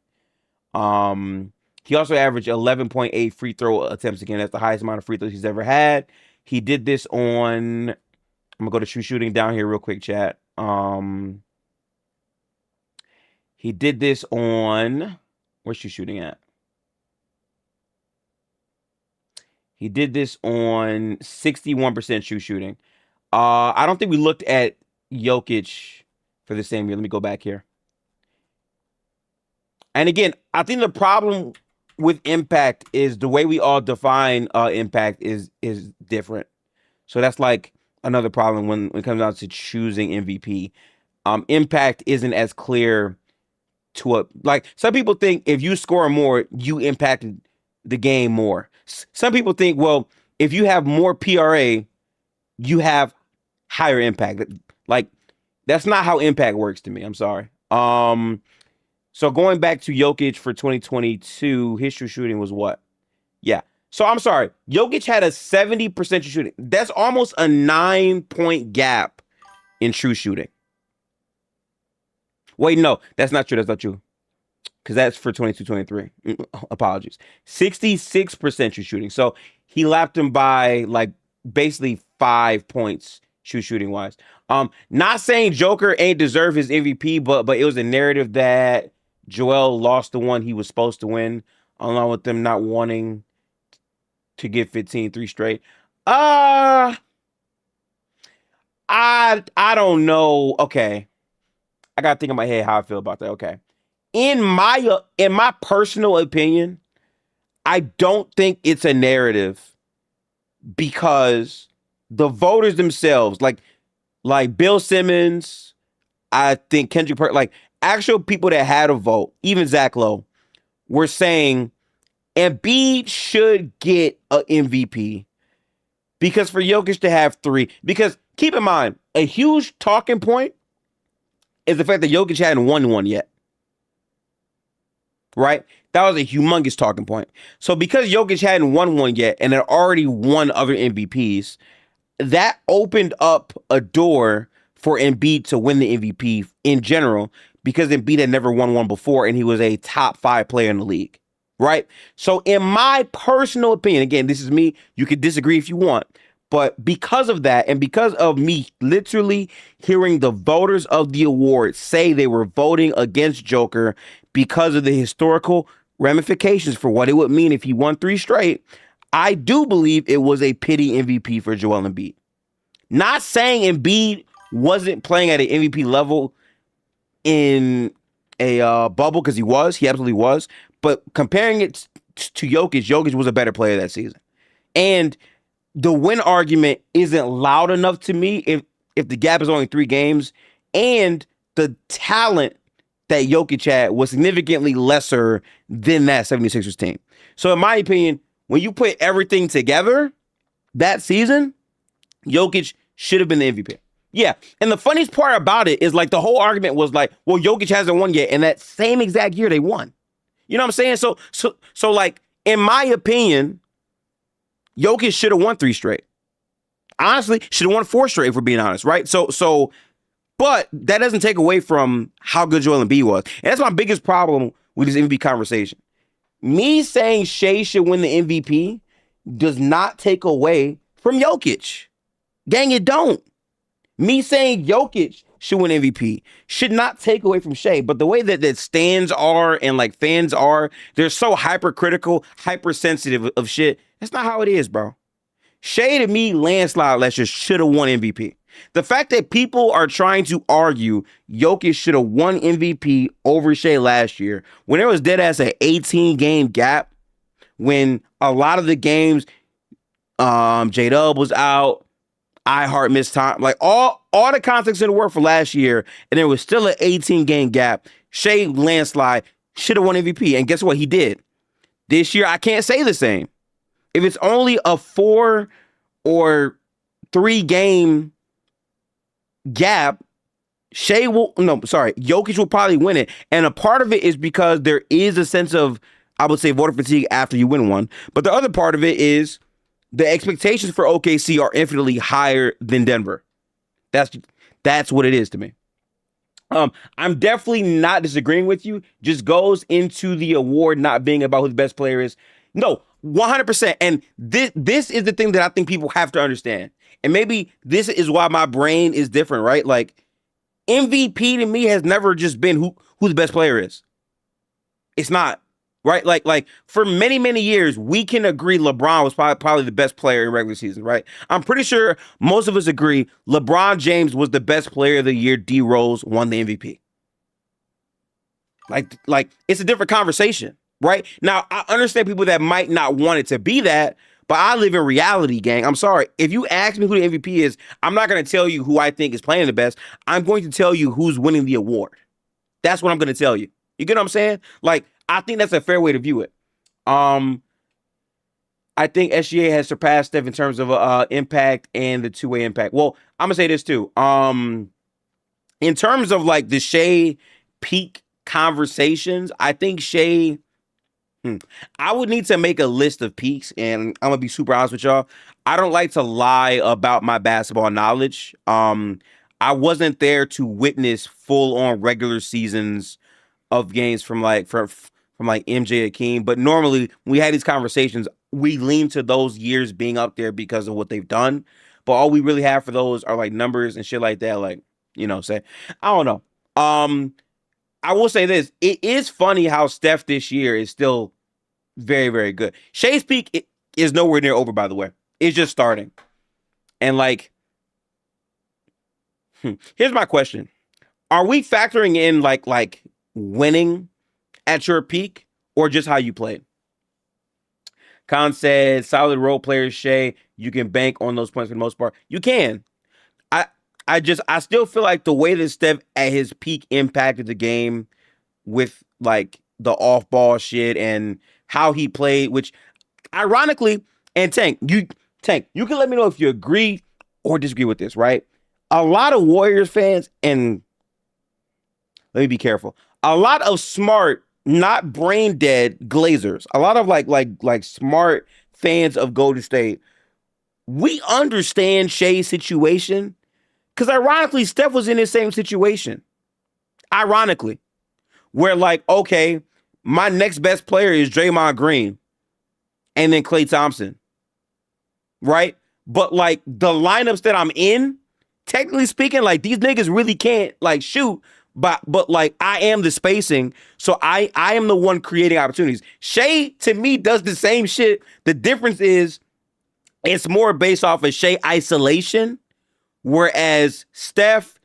He also averaged 11.8 free throw attempts again. That's the highest amount of free throws he's ever had. He did this on, I'm gonna go to shooting down here real quick, chat. He did this on, where's shooting at? He did this on 61% shooting. I don't think we looked at Jokic for the same year. Let me go back here. And again, I think the problem with impact is the way we all define impact is different. So that's like another problem when it comes down to choosing MVP. Impact isn't as clear to a, like, some people think if you score more, you impacted the game more. Some people think, well, if you have more PRA, you have higher impact. Like, that's not how impact works to me. I'm sorry. So going back to Jokic for 2022, his true shooting was what? Yeah. So I'm sorry. Jokic had a 70% true shooting. That's almost a 9-point gap in true shooting. Wait, no, that's not true. That's not true. Because that's for 22-23. Apologies. 66% true shooting. So he lapped him by like basically 5 points true shooting wise. Not saying Joker ain't deserve his MVP, but it was a narrative that Joel lost the one he was supposed to win, along with them not wanting to get 15 3 straight. I don't know. Okay. I gotta think in my head how I feel about that. Okay. In my personal opinion, I don't think it's a narrative because the voters themselves, like Bill Simmons, I think Kendrick like actual people that had a vote, even Zach Lowe, were saying Embiid should get an MVP because for Jokic to have 3, because keep in mind, a huge talking point is the fact that Jokic hadn't won one yet. Right? That was a humongous talking point. So because Jokic hadn't won one yet and had already won other MVPs, that opened up a door for Embiid to win the MVP in general because Embiid had never won one before and he was a top 5 player in the league. Right? So in my personal opinion, again, this is me, you can disagree if you want, but because of that and because of me literally hearing the voters of the award say they were voting against Joker because of the historical ramifications for what it would mean if he won 3 straight, I do believe it was a pity MVP for Joel Embiid. Not saying Embiid wasn't playing at an MVP level in a bubble, because he absolutely was. But comparing it to Jokic, Jokic was a better player that season. And the win argument isn't loud enough to me if the gap is only 3 games and the talent that Jokic had was significantly lesser than that 76ers team. So in my opinion, when you put everything together that season, Jokic should have been the MVP. Yeah. And the funniest part about it is like the whole argument was like, well, Jokic hasn't won yet. And that same exact year they won. You know what I'm saying? So like, in my opinion, Jokic should have won 3 straight. Honestly, should have won 4 straight, if we're being honest, right? But that doesn't take away from how good Joel Embiid was. And that's my biggest problem with this MVP conversation. Me saying Shea should win the MVP does not take away from Jokic. Gang, it don't. Me saying Jokic should win MVP should not take away from Shea. But the way that stands are and like fans are, they're so hypercritical, hypersensitive of shit. That's not how it is, bro. Shea, to me, landslide last year, should have won MVP. The fact that people are trying to argue Jokic should have won MVP over Shea last year, when there was dead ass an 18-game gap, when a lot of the games, J-Dub was out, iHeart missed time, like all the context in the world for last year, and there was still an 18-game gap, Shea landslide should have won MVP. And guess what? He did. This year, I can't say the same. If it's only a 4 or 3 game gap, Jokic will probably win it. And a part of it is because there is a sense of, I would say, voter fatigue after you win one. But the other part of it is the expectations for OKC are infinitely higher than Denver. That's what it is to me. I'm definitely not disagreeing with you. Just goes into the award not being about who the best player is. No, 100%. And this is the thing that I think people have to understand. And maybe this is why my brain is different, right? Like, MVP to me has never just been who the best player is. It's not, right? Like for many, many years, we can agree LeBron was probably the best player in regular season, right? I'm pretty sure most of us agree LeBron James was the best player of the year. D Rose won the MVP. Like it's a different conversation, right? Now, I understand people that might not want it to be that, but I live in reality, gang. I'm sorry. If you ask me who the MVP is, I'm not going to tell you who I think is playing the best. I'm going to tell you who's winning the award. That's what I'm going to tell you. You get what I'm saying? Like, I think that's a fair way to view it. I think SGA has surpassed Steph in terms of impact and the two-way impact. Well, I'm going to say this too. In terms of like the Shea peak conversations, I think Shea... I would need to make a list of peaks, and I'm gonna be super honest with y'all. I don't like to lie about my basketball knowledge. I wasn't there to witness full-on regular seasons of games from like MJ Akeem, but normally when we had these conversations, we lean to those years being up there because of what they've done. But all we really have for those are like numbers and shit like that. Like, you know, say I don't know. I will say this. It is funny how Steph this year is still very, very good. Shea's peak is nowhere near over, by the way. It's just starting. And like, here's my question. Are we factoring in like winning at your peak or just how you played? Khan said, solid role players, Shea. You can bank on those points for the most part. You can. I still feel like the way that Steph at his peak impacted the game with like the off-ball shit and how he played, which ironically, and Tank, you can let me know if you agree or disagree with this, right? A lot of Warriors fans, and let me be careful, a lot of smart, not brain dead Glazers, a lot of like smart fans of Golden State, we understand Shea's situation because ironically, Steph was in the same situation. Ironically, where like, okay, my next best player is Draymond Green and then Klay Thompson, right? But like the lineups that I'm in, technically speaking, like these niggas really can't like shoot, but like I am the spacing, so I am the one creating opportunities. Shea to me does the same shit. The difference is it's more based off of Shea isolation, whereas Steph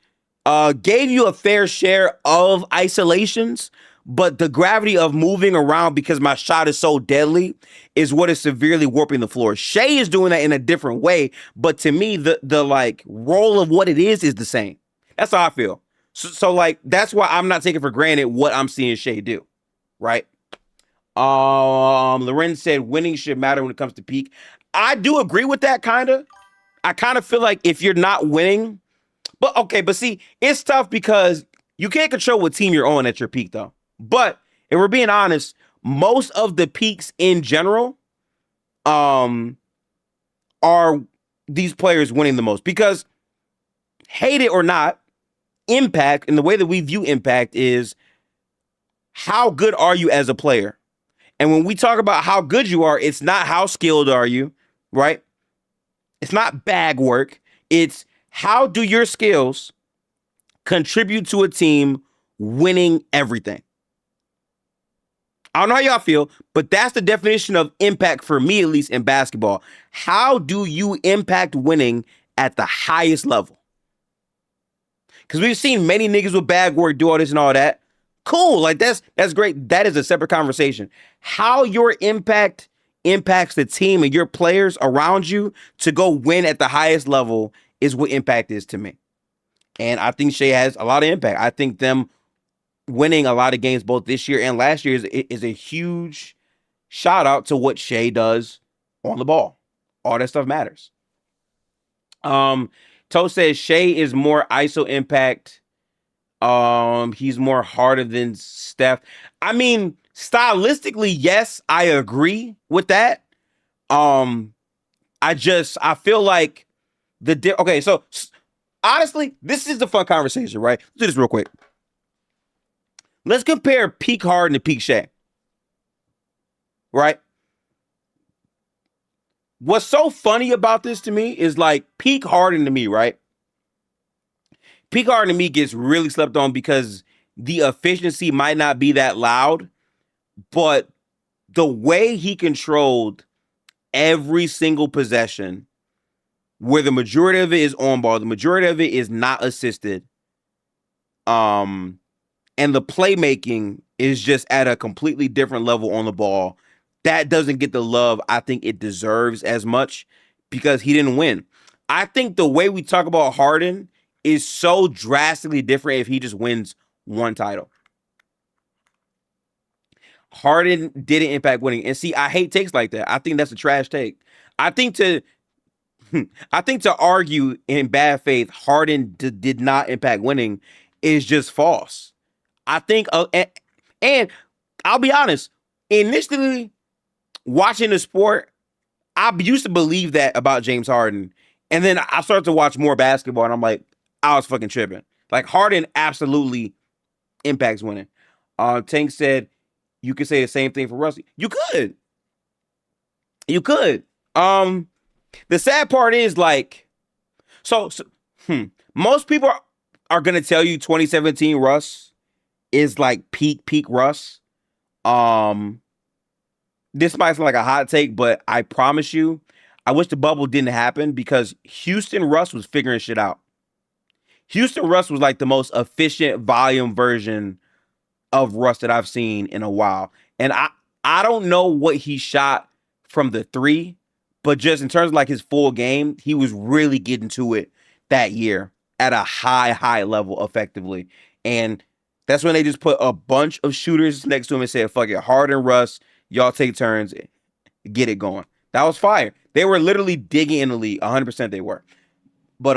gave you a fair share of isolations, but the gravity of moving around because my shot is so deadly is what is severely warping the floor. Shea is doing that in a different way, but to me, the like role of what it is the same. That's how I feel. So like that's why I'm not taking for granted what I'm seeing Shea do, right? Loren said winning should matter when it comes to peak. I do agree with that kind of. I kind of feel like if you're not winning, but see, it's tough because you can't control what team you're on at your peak though. But if we're being honest, most of the peaks in general are these players winning the most because hate it or not, impact and the way that we view impact is how good are you as a player? And when we talk about how good you are, it's not how skilled are you, right? It's not bag work. It's how do your skills contribute to a team winning everything? I don't know how y'all feel, but that's the definition of impact for me, at least in basketball. How do you impact winning at the highest level? Because we've seen many niggas with bag work do all this and all that. Cool, like that's great. That is a separate conversation. How your impact impacts the team and your players around you to go win at the highest level is what impact is to me. And I think Shea has a lot of impact. I think them winning a lot of games both this year and last year is a huge shout out to what Shea does on the ball. All that stuff matters. Toe says Shea is more ISO impact. He's more harder than Steph. I mean, stylistically, yes, I agree with that. I feel like okay, so honestly, this is the fun conversation, right? Let's do this real quick. Let's compare peak Harden to peak Shea. Right? What's so funny about this to me is like peak Harden to me, right? Peak Harden to me gets really slept on because the efficiency might not be that loud, but the way he controlled every single possession, where the majority of it is on ball, the majority of it is not assisted, and the playmaking is just at a completely different level on the ball. That doesn't get the love I think it deserves as much because he didn't win. I think the way we talk about Harden is so drastically different if he just wins one title. Harden didn't impact winning. And see, I hate takes like that. I think that's a trash take. I think to argue in bad faith Harden did not impact winning is just false. I think, and I'll be honest, initially watching the sport, I used to believe that about James Harden. And then I started to watch more basketball and I'm like, I was fucking tripping. Like Harden absolutely impacts winning. Tank said, you could say the same thing for Rusty. You could. The sad part is like, most people are going to tell you 2017 Russ is like peak Russ. This might sound like a hot take, but I promise you, I wish the bubble didn't happen because Houston Russ was figuring shit out. Houston Russ was like the most efficient volume version of Russ that I've seen in a while. And I don't know what he shot from the three, but just in terms of like his full game, he was really getting to it that year at a high level effectively. And that's when they just put a bunch of shooters next to him and said, fuck it, Harden, Russ, Y'all take turns, get it going. That was fire. They were literally digging in the league. 100% they were. But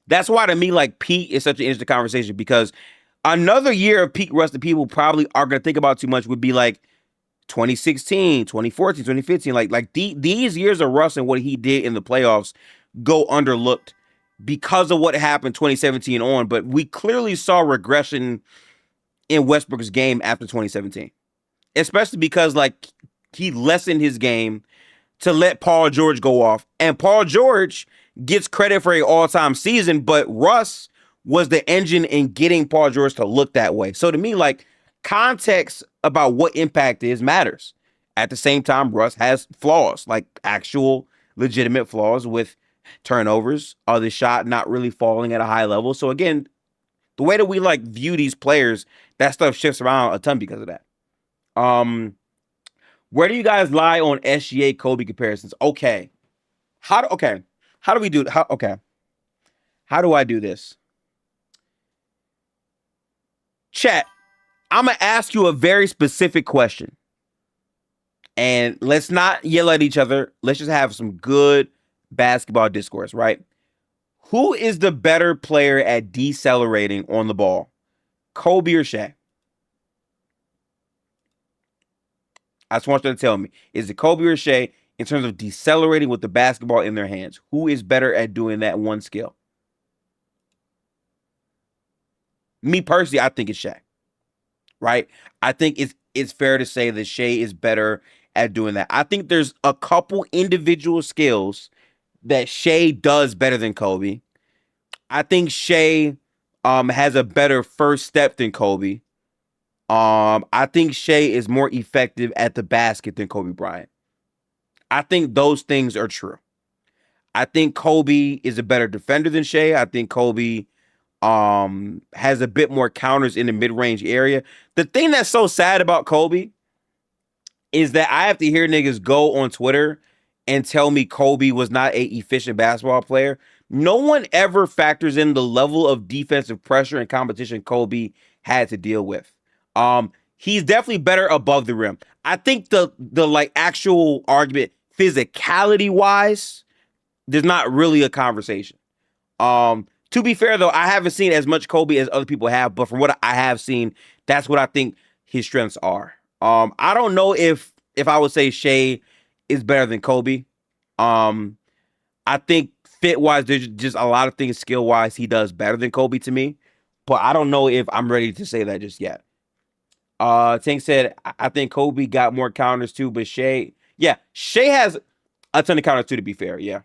that's why to me, like, peak is such an interesting conversation, because another year of peak Russ that people probably are going to think about too much would be like 2016, 2014, 2015. These years of Russ and what he did in the playoffs go underlooked because of what happened 2017 on. But we clearly saw regression in Westbrook's game after 2017, especially because like he lessened his game to let Paul George go off. And Paul George gets credit for an all-time season, but Russ was the engine in getting Paul George to look that way. So to me, like, context about what impact is matters. At the same time, Russ has flaws, like actual legitimate flaws with turnovers, the shot not really falling at a high level. So again, the way that we like view these players, that stuff shifts around a ton because of that. Where do you guys lie on SGA Kobe comparisons? Okay. How do we do it? How do I do this? Chat, I'm going to ask you a very specific question. And let's not yell at each other. Let's just have some good basketball discourse, right? Who is the better player at decelerating on the ball? Kobe or Shaq? I just want you to tell me. Is it Kobe or Shaq in terms of decelerating with the basketball in their hands? Who is better at doing that one skill? Me personally, I think it's Shaq. Right? I think it's fair to say that Shea is better at doing that. I think there's a couple individual skills that Shea does better than Kobe. I think Shea has a better first step than Kobe. I think Shea is more effective at the basket than Kobe Bryant. I think those things are true. I think Kobe is a better defender than Shea. I think Kobe has a bit more counters in the mid-range area. The thing that's so sad about Kobe is that I have to hear niggas go on Twitter and tell me Kobe was not an efficient basketball player. No one ever factors in the level of defensive pressure and competition Kobe had to deal with. He's definitely better above the rim. I think the like actual argument physicality wise, there's not really a conversation. To be fair though, I haven't seen as much Kobe as other people have, but from what I have seen, that's what I think his strengths are. I don't know if I would say Shea is better than Kobe. I think fit wise, there's just a lot of things skill wise he does better than Kobe to me, but I don't know if I'm ready to say that just yet. Tank said I think Kobe got more counters too, but Shea has a ton of counters too. To be fair, yeah.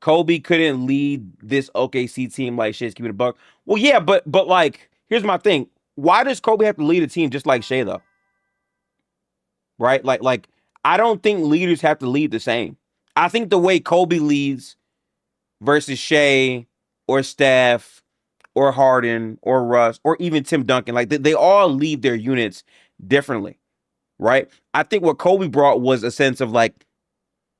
Kobe couldn't lead this OKC team like Shea's keeping a buck. Well, yeah, but like, here's my thing. Why does Kobe have to lead a team just like Shea though? Right? Like I don't think leaders have to lead the same. I think the way Kobe leads versus Shea or Steph or Harden or Russ or even Tim Duncan, like they all lead their units differently, right? I think what Kobe brought was a sense of like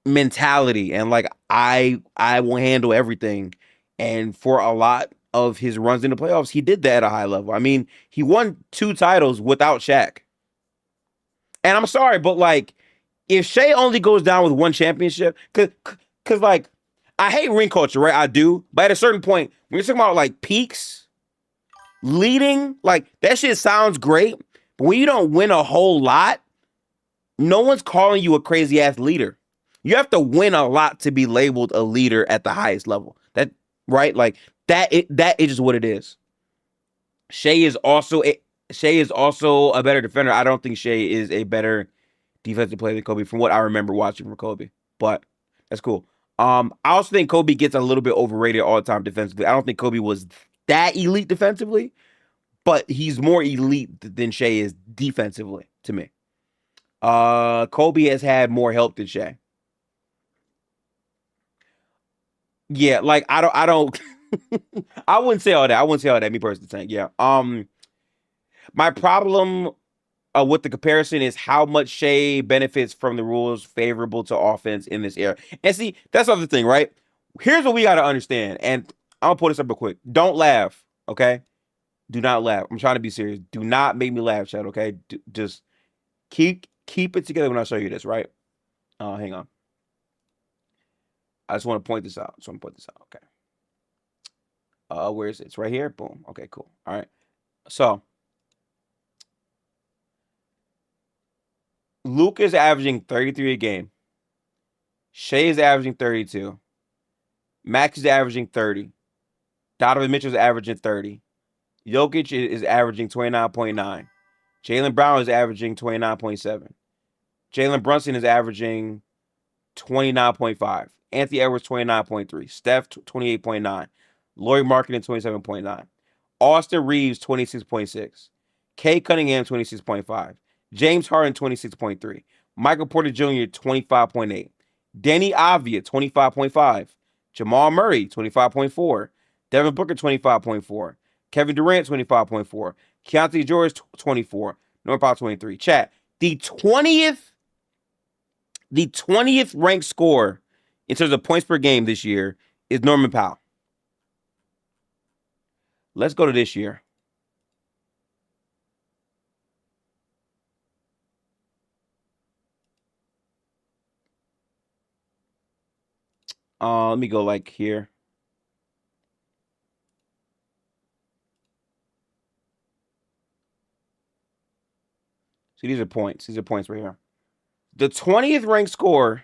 mentality and like I will handle everything. And for a lot of his runs in the playoffs, he did that at a high level. I mean, he won 2 titles without Shaq. And I'm sorry, but like if Shea only goes down with 1 championship, cause like I hate ring culture, right? I do, but at a certain point, when you're talking about like peaks, leading, like that shit sounds great, but when you don't win a whole lot, no one's calling you a crazy ass leader. You have to win a lot to be labeled a leader at the highest level. That right? Like that is just what it is. Shea is also a better defender. I don't think Shea is a better defensive player than Kobe from what I remember watching from Kobe. But that's cool. I also think Kobe gets a little bit overrated all the time defensively. I don't think Kobe was that elite defensively, but he's more elite than Shea is defensively to me. Kobe has had more help than Shea. Yeah, like I don't I wouldn't say all that. I wouldn't say all that. Me personally saying, yeah. My problem with the comparison is how much Shea benefits from the rules favorable to offense in this era. And see, that's the other thing, right? Here's what we got to understand, and I'm gonna pull this up real quick. Don't laugh, okay? Do not laugh. I'm trying to be serious. Do not make me laugh, Chad. Okay? Just Keep it together when I show you this, right? Hang on. I just want to point this out. Okay. Where is it? It's right here. Boom. Okay, cool. All right. So Luke is averaging 33 a game. Shea is averaging 32. Max is averaging 30. Donovan Mitchell is averaging 30. Jokic is averaging 29.9. Jaylen Brown is averaging 29.7. Jalen Brunson is averaging 29.5. Anthony Edwards, 29.3. Steph, 28.9. Lauri Markkanen, 27.9. Austin Reeves, 26.6. Kay Cunningham, 26.5. James Harden, 26.3. Michael Porter Jr., 25.8. Danny Avdia, 25.5. Jamal Murray, 25.4. Devin Booker, 25.4. Kevin Durant, 25.4. Keontae George, 24. Norman Powell, 23. Chat, the 20th ranked scorer in terms of points per game this year is Norman Powell. Let's go to this year. Let me go like here. See, these are points. These are points right here. The 20th ranked scorer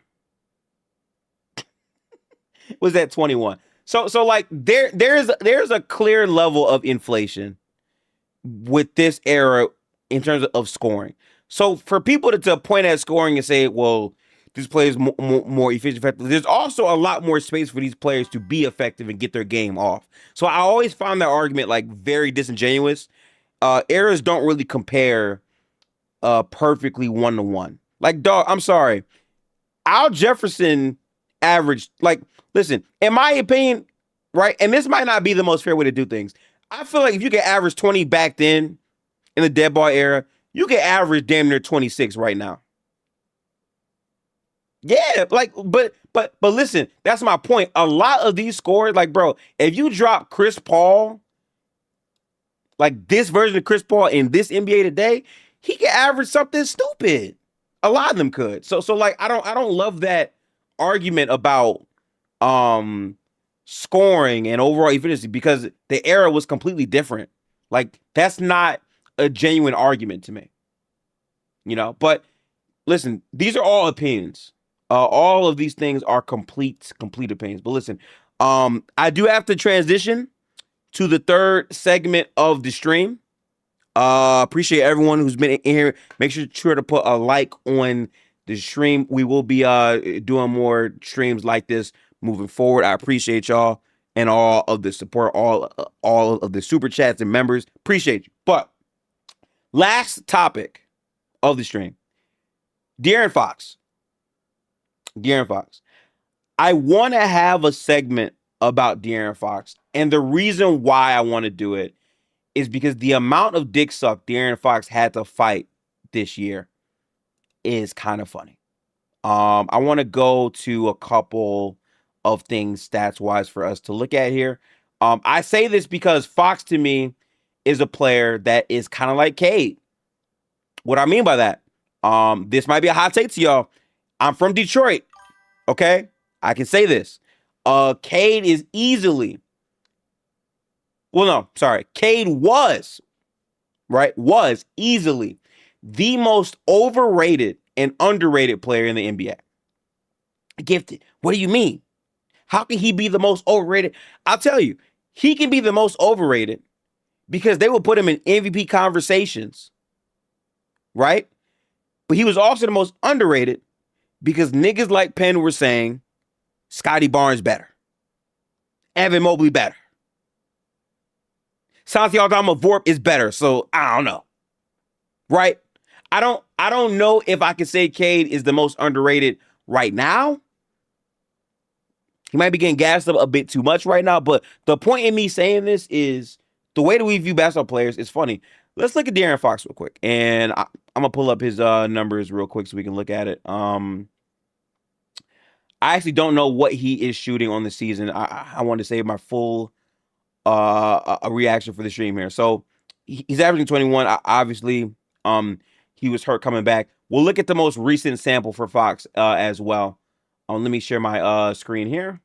was at 21. So like there's a clear level of inflation with this era in terms of scoring. So for people to point at scoring and say, well, this player is more efficient, effective, there's also a lot more space for these players to be effective and get their game off. So I always found that argument like very disingenuous. Eras don't really compare perfectly 1-to-1. Like, dog, I'm sorry. Al Jefferson averaged, like, listen, in my opinion, right, and this might not be the most fair way to do things. I feel like if you could average 20 back then in the dead ball era, you could average damn near 26 right now. Yeah, like, but listen, that's my point. A lot of these scores, like, bro, if you drop Chris Paul, like this version of Chris Paul in this NBA today, he could average something stupid. A lot of them could. So like I don't love that argument about scoring and overall efficiency because the era was completely different. Like that's not a genuine argument to me. You know, but listen, these are all opinions. All of these things are complete opinions. But listen, I do have to transition to the third segment of the stream. Appreciate everyone who's been in here. Make sure to put a like on the stream. We will be doing more streams like this moving forward. I appreciate y'all and all of the support, all of the super chats and members. Appreciate you. But last topic of the stream, De'Aaron Fox. I want to have a segment about De'Aaron Fox, and the reason why I want to do it is because the amount of dick suck De'Aaron Fox had to fight this year is kind of funny. I want to go to a couple of things stats-wise for us to look at here. I say this because Fox, to me, is a player that is kind of like Cade. What I mean by that, this might be a hot take to y'all. I'm from Detroit, okay? I can say this. Cade is easily... Well, no, sorry. Cade was easily the most overrated and underrated player in the NBA. Gifted. What do you mean? How can he be the most overrated? I'll tell you, he can be the most overrated because they will put him in MVP conversations, right? But he was also the most underrated because niggas like Penn were saying Scotty Barnes better. Evan Mobley better. Santi Aldama Vorp is better, so I don't know. Right? I don't know if I can say Cade is the most underrated right now. He might be getting gassed up a bit too much right now, but the point in me saying this is the way that we view basketball players is funny. Let's look at De'Aaron Fox real quick, and I'm gonna pull up his numbers real quick so we can look at it. I actually don't know what he is shooting on the season. I want to save my full a reaction for the stream here. So he's averaging 21. Obviously, he was hurt coming back. We'll look at the most recent sample for Fox as well. Let me share my screen here.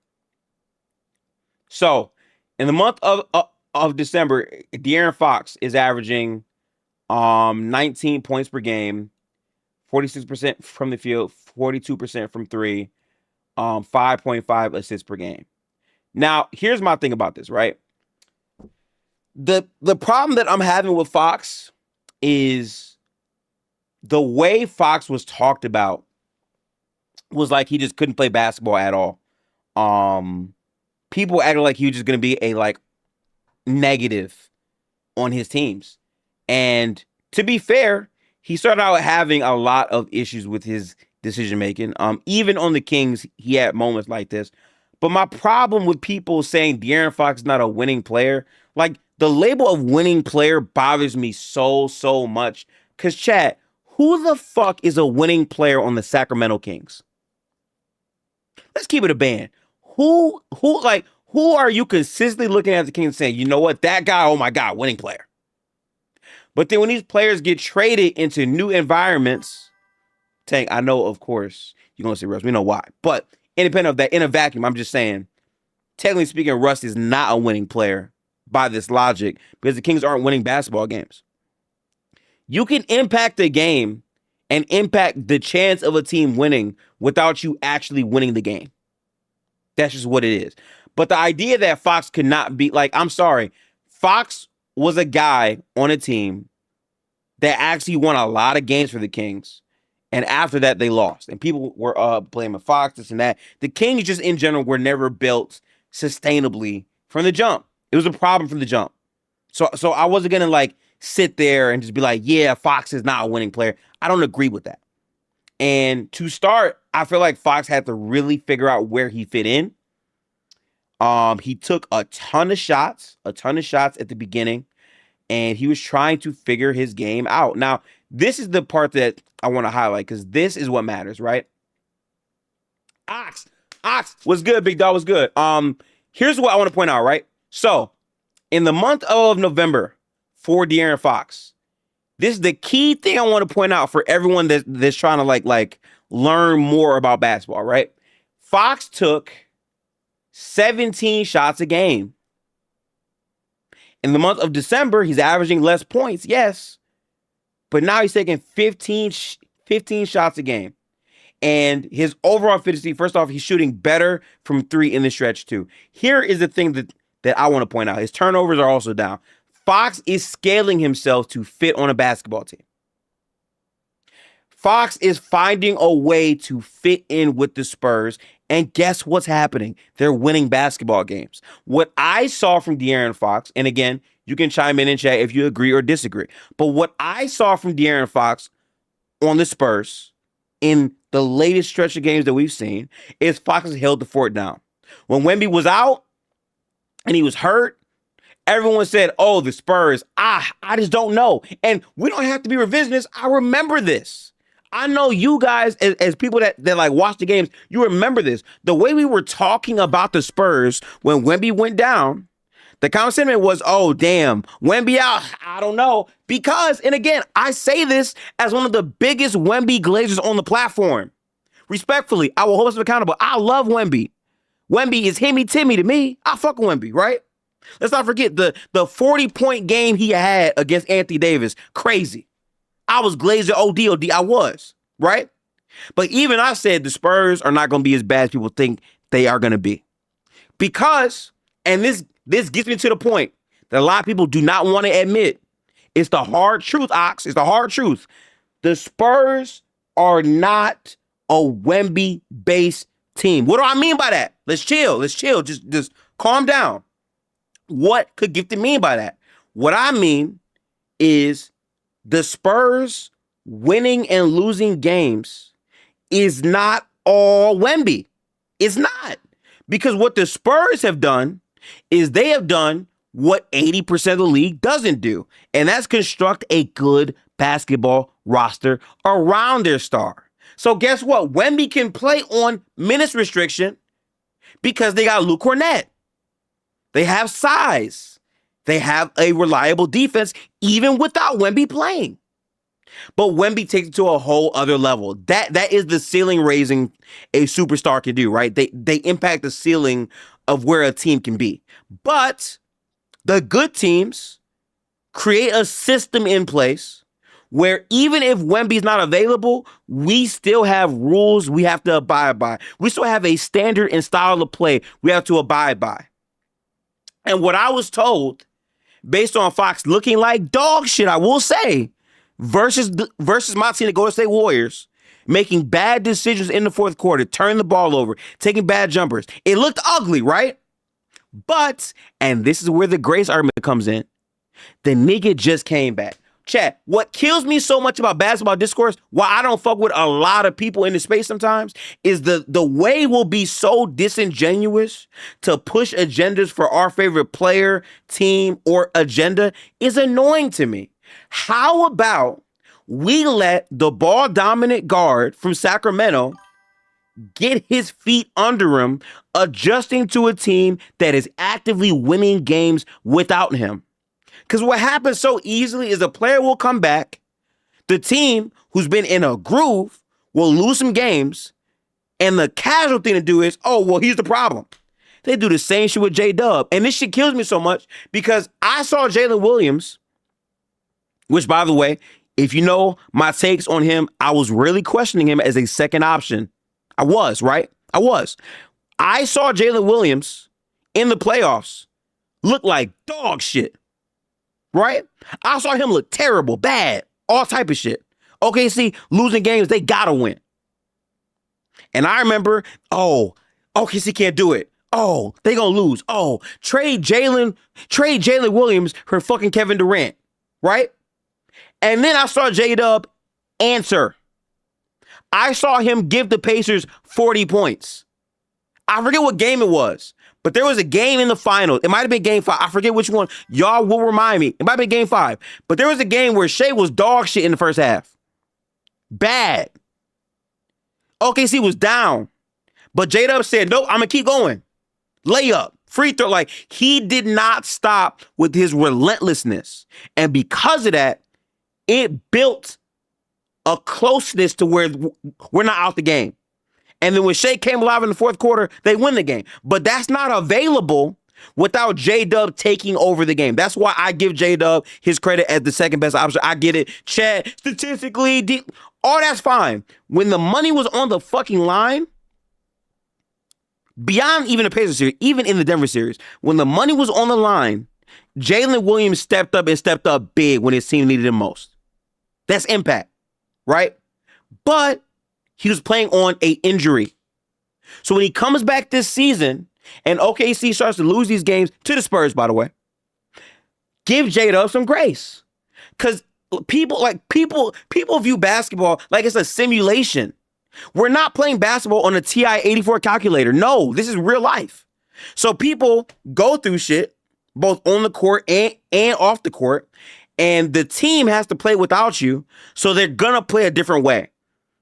So, in the month of December, De'Aaron Fox is averaging 19 points per game, 46% from the field, 42% from three, 5.5 assists per game. Now, here's my thing about this, right? The problem that I'm having with Fox is the way Fox was talked about was like he just couldn't play basketball at all. People acted like he was just going to be a like negative on his teams. And to be fair, he started out having a lot of issues with his decision making. Even on the Kings, he had moments like this. But my problem with people saying De'Aaron Fox is not a winning player, like the label of winning player bothers me so much. Because, chat, who the fuck is a winning player on the Sacramento Kings? Let's keep it a band. Who are you consistently looking at the Kings saying, you know what, that guy, oh my God, winning player. But then when these players get traded into new environments, Tank, I know, of course, you're going to say Russ. We know why. But independent of that, in a vacuum, I'm just saying, technically speaking, Russ is not a winning player by this logic because the Kings aren't winning basketball games. You can impact a game and impact the chance of a team winning without you actually winning the game. That's just what it is. But the idea that Fox could not be, like, I'm sorry, Fox was a guy on a team that actually won a lot of games for the Kings. And after that, they lost. And people were blaming Fox, this and that. The Kings just in general were never built sustainably from the jump. It was a problem from the jump. So I wasn't going to like sit there and just be like, yeah, Fox is not a winning player. I don't agree with that. And to start, I feel like Fox had to really figure out where he fit in. He took a ton of shots at the beginning, and he was trying to figure his game out. Now, this is the part that I want to highlight because this is what matters, right? Ox, what's good, big dog? What's good? Here's what I want to point out, right? So, in the month of November for De'Aaron Fox, this is the key thing I want to point out for everyone that's trying to like learn more about basketball, right? Fox took 17 shots a game. In the month of December, he's averaging less points, yes, but now he's taking 15 shots a game. And his overall efficiency, first off, he's shooting better from three in the stretch too. Here is the thing that I want to point out. His turnovers are also down. Fox is scaling himself to fit on a basketball team. Fox is finding a way to fit in with the Spurs. And guess what's happening? They're winning basketball games. What I saw from De'Aaron Fox, and again, you can chime in and chat if you agree or disagree. But what I saw from De'Aaron Fox on the Spurs in the latest stretch of games that we've seen is Fox has held the fort down. When Wemby was out and he was hurt, everyone said, oh, the Spurs, I just don't know. And we don't have to be revisionists. I remember this. I know you guys, as people that like watch the games, you remember this. The way we were talking about the Spurs when Wemby went down, the common sentiment was, oh, damn, Wemby out. I don't know. Because, and again, I say this as one of the biggest Wemby glazers on the platform. Respectfully, I will hold us accountable. I love Wemby. Wemby is Himmy Timmy to me. I fuck with Wemby, right? Let's not forget the 40-point game he had against Anthony Davis. Crazy. I was Glazer OD. I was, right? But even I said the Spurs are not going to be as bad as people think they are going to be. Because, and this gets me to the point that a lot of people do not want to admit. It's the hard truth, Ox. It's the hard truth. The Spurs are not a Wemby-based team. What do I mean by that? Let's chill. Just calm down. What could Gifted mean by that? What I mean is the Spurs winning and losing games is not all Wemby. It's not. Because what the Spurs have done is they have done what 80% of the league doesn't do. And that's construct a good basketball roster around their star. So guess what? Wemby can play on minutes restriction because they got Luke Cornett. They have size. They have a reliable defense even without Wemby playing. But Wemby takes it to a whole other level. That is the ceiling raising a superstar can do, right? They impact the ceiling of where a team can be. But the good teams create a system in place where even if Wemby's not available, we still have rules we have to abide by. We still have a standard and style of play we have to abide by. And what I was told, based on Fox looking like dog shit, I will say, versus my team, the Golden State Warriors, making bad decisions in the fourth quarter, turning the ball over, taking bad jumpers. It looked ugly, right? But, and this is where the grace argument comes in, the nigga just came back. Chat, what kills me so much about basketball discourse, why I don't fuck with a lot of people in the space sometimes, is the way we'll be so disingenuous to push agendas for our favorite player, team, or agenda is annoying to me. How about we let the ball dominant guard from Sacramento get his feet under him, adjusting to a team that is actively winning games without him? Because what happens so easily is a player will come back, the team who's been in a groove will lose some games, and the casual thing to do is, oh, well, he's the problem. They do the same shit with J-Dub. And this shit kills me so much because I saw Jalen Williams, which, by the way, if you know my takes on him, I was really questioning him as a second option. I was, right? I was. I saw Jalen Williams in the playoffs look like dog shit. Right? I saw him look terrible, bad, all type of shit. OKC losing games, they gotta win. And I remember, oh, OKC can't do it. Oh, they gonna lose. Oh, trade Jalen Williams for fucking Kevin Durant. Right? And then I saw J-Dub answer. I saw him give the Pacers 40 points. I forget what game it was. But there was a game in the finals. It might have been game 5. I forget which one. Y'all will remind me. It might have been game 5. But there was a game where Shea was dog shit in the first half. Bad. OKC was down. But J-Dub said, nope, I'm going to keep going. Layup. Free throw. Like, he did not stop with his relentlessness. And because of that, it built a closeness to where we're not out the game. And then when Shea came alive in the fourth quarter, they win the game. But that's not available without J-Dub taking over the game. That's why I give J-Dub his credit as the second best option. I get it. Chad, statistically, all that's fine. When the money was on the fucking line, beyond even the Pacers series, even in the Denver series, when the money was on the line, Jalen Williams stepped up big when his team needed him most. That's impact, right? But he was playing on an injury. So when he comes back this season and OKC starts to lose these games to the Spurs, by the way, give J-Dub some grace. Because people view basketball like it's a simulation. We're not playing basketball on a TI 84 calculator. No, this is real life. So people go through shit, both on the court and off the court, and the team has to play without you, so they're going to play a different way.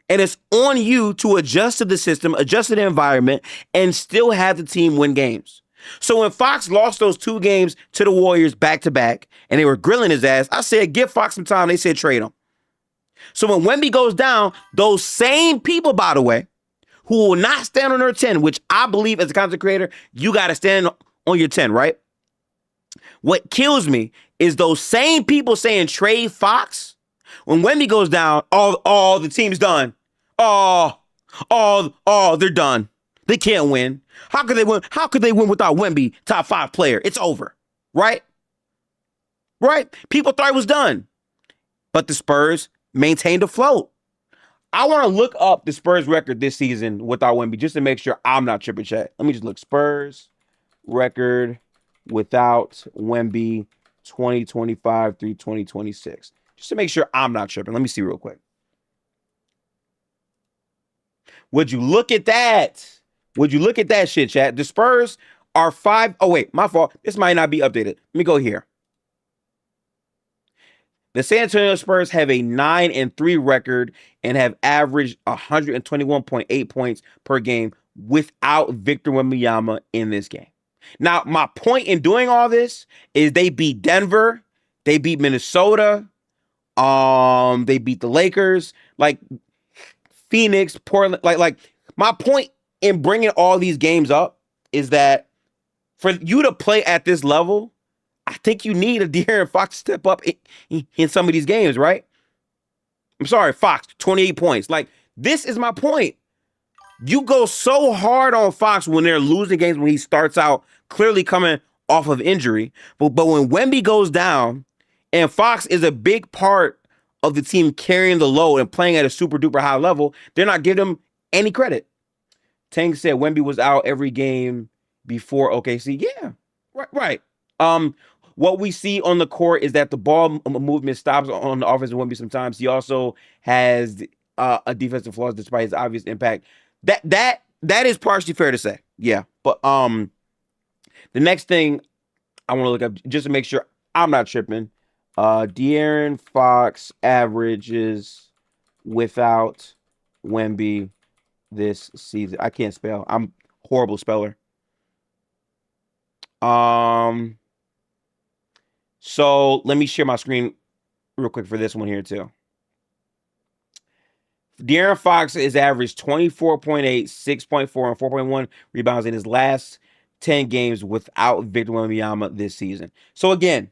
And it's on you to adjust to the system, adjust to the environment, and still have the team win games. So when Fox lost those 2 games to the Warriors back-to-back, and they were grilling his ass, I said, give Fox some time. They said, trade him. So when Wemby goes down, those same people, by the way, who will not stand on their 10, which I believe as a content creator, you got to stand on your 10, right? What kills me is those same people saying trade Fox. When Wemby goes down, all the team's done. They're done. They can't win. How could they win? How could they win without Wemby, top 5 player? It's over, right? Right? People thought it was done. But the Spurs maintained afloat. I want to look up the Spurs record this season without Wemby just to make sure I'm not tripping, chat. Let me just look. Spurs record without Wemby 2025 through 2026. Just to make sure I'm not tripping. Let me see real quick. Would you look at that? Would you look at that shit, chat? The Spurs are 5. Oh, wait, my fault. This might not be updated. Let me go here. The San Antonio Spurs have a 9-3 record and have averaged 121.8 points per game without Victor Wembanyama in this game. Now, my point in doing all this is they beat Denver, they beat Minnesota They beat the Lakers, like Phoenix, Portland. Like my point in bringing all these games up is that for you to play at this level, I think you need a De'Aaron Fox to step up in some of these games, right? I'm sorry, Fox, 28 points. Like, this is my point. You go so hard on Fox when they're losing games when he starts out clearly coming off of injury. But when Wemby goes down and Fox is a big part of the team carrying the load and playing at a super duper high level, they're not giving him any credit. Tang said Wemby was out every game before OKC. Yeah, right. What we see on the court is that the ball movement stops on the offensive Wemby sometimes. He also has a defensive flaws despite his obvious impact. That is partially fair to say. Yeah. But the next thing I want to look up just to make sure I'm not tripping. De'Aaron Fox averages without Wemby this season. I can't spell. I'm a horrible speller. So let me share my screen real quick for this one here too. De'Aaron Fox is averaged 24.8, 6.4, and 4.1 rebounds in his last 10 games without Victor Wembanyama this season. So again,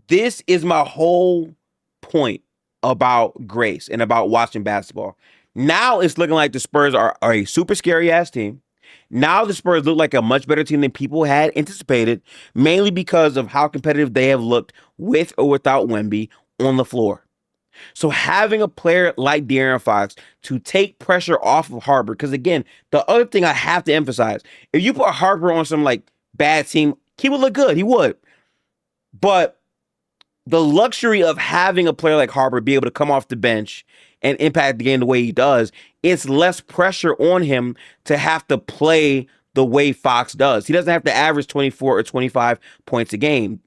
this is my whole point about grace and about watching basketball. Now it's looking like the Spurs are a super scary ass team. Now the Spurs look like a much better team than people had anticipated, mainly because of how competitive they have looked with or without Wemby on the floor. So having a player like De'Aaron Fox to take pressure off of Harper, because again, the other thing I have to emphasize, if you put Harper on some like bad team, he would look good. He would. But the luxury of having a player like Harper be able to come off the bench and impact the game the way he does, it's less pressure on him to have to play the way Fox does. He doesn't have to average 24 or 25 points a game.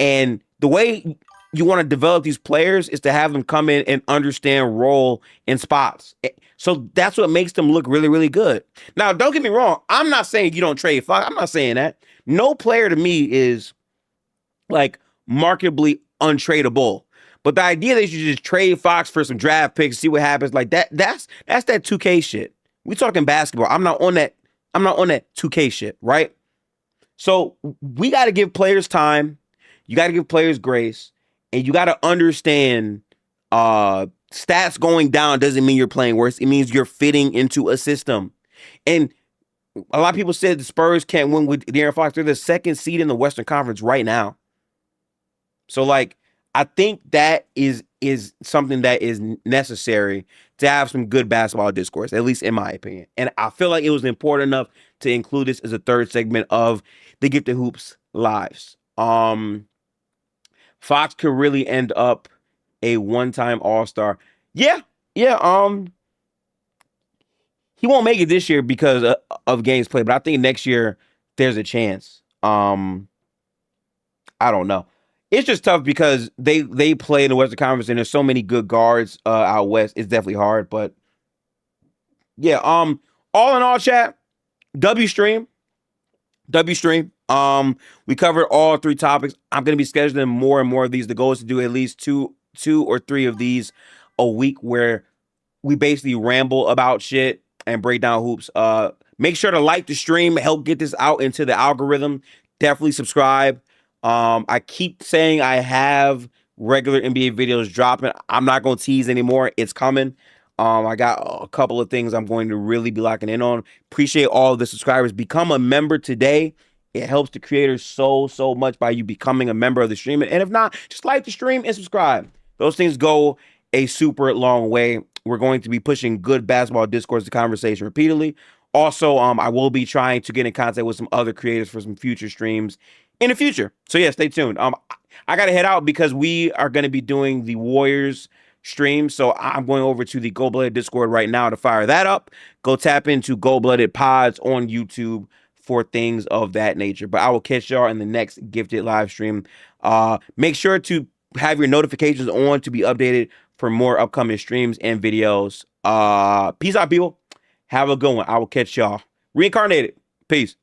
And the way you want to develop these players is to have them come in and understand role in spots. So that's what makes them look really, really good. Now, don't get me wrong. I'm not saying you don't trade Fox. I'm not saying that. No player to me is like markedly untradeable. But the idea that you just trade Fox for some draft picks, see what happens, like that's that 2K shit. We talking basketball. I'm not on that 2K shit, right? So we got to give players time. You got to give players grace. And you got to understand stats going down doesn't mean you're playing worse. It means you're fitting into a system. And a lot of people said the Spurs can't win with De'Aaron Fox. They're the second seed in the Western Conference right now. So, like, I think that is something that is necessary to have some good basketball discourse, at least in my opinion. And I feel like it was important enough to include this as a third segment of the Gifted Hoops lives. Fox could really end up a one-time All-Star. Yeah. He won't make it this year because of games played, but I think next year there's a chance. I don't know. It's just tough because they play in the Western Conference and there's so many good guards out west. It's definitely hard, but yeah. All in all, chat, W stream. We covered all three topics. I'm going to be scheduling more and more of these. The goal is to do at least two or three of these a week where we basically ramble about shit and break down hoops. Make sure to like the stream, help get this out into the algorithm. Definitely subscribe. I keep saying I have regular NBA videos dropping. I'm not going to tease anymore. It's coming. I got a couple of things I'm going to really be locking in on. Appreciate all of the subscribers. Become a member today. It helps the creators so much by you becoming a member of the stream. And if not, just like the stream and subscribe. Those things go a super long way. We're going to be pushing good basketball discourse and conversation repeatedly. Also, I will be trying to get in contact with some other creators for some future streams in the future. So yeah, stay tuned. I got to head out because we are going to be doing the Warriors stream. So I'm going over to the Gold Blooded Discord right now to fire that up. Go tap into Gold Blooded Pods on YouTube for things of that nature. But I will catch y'all in the next Gifted live stream. Make sure to have your notifications on to be updated for more upcoming streams and videos. Peace out, people. Have a good one. I will catch y'all. Reincarnated. Peace.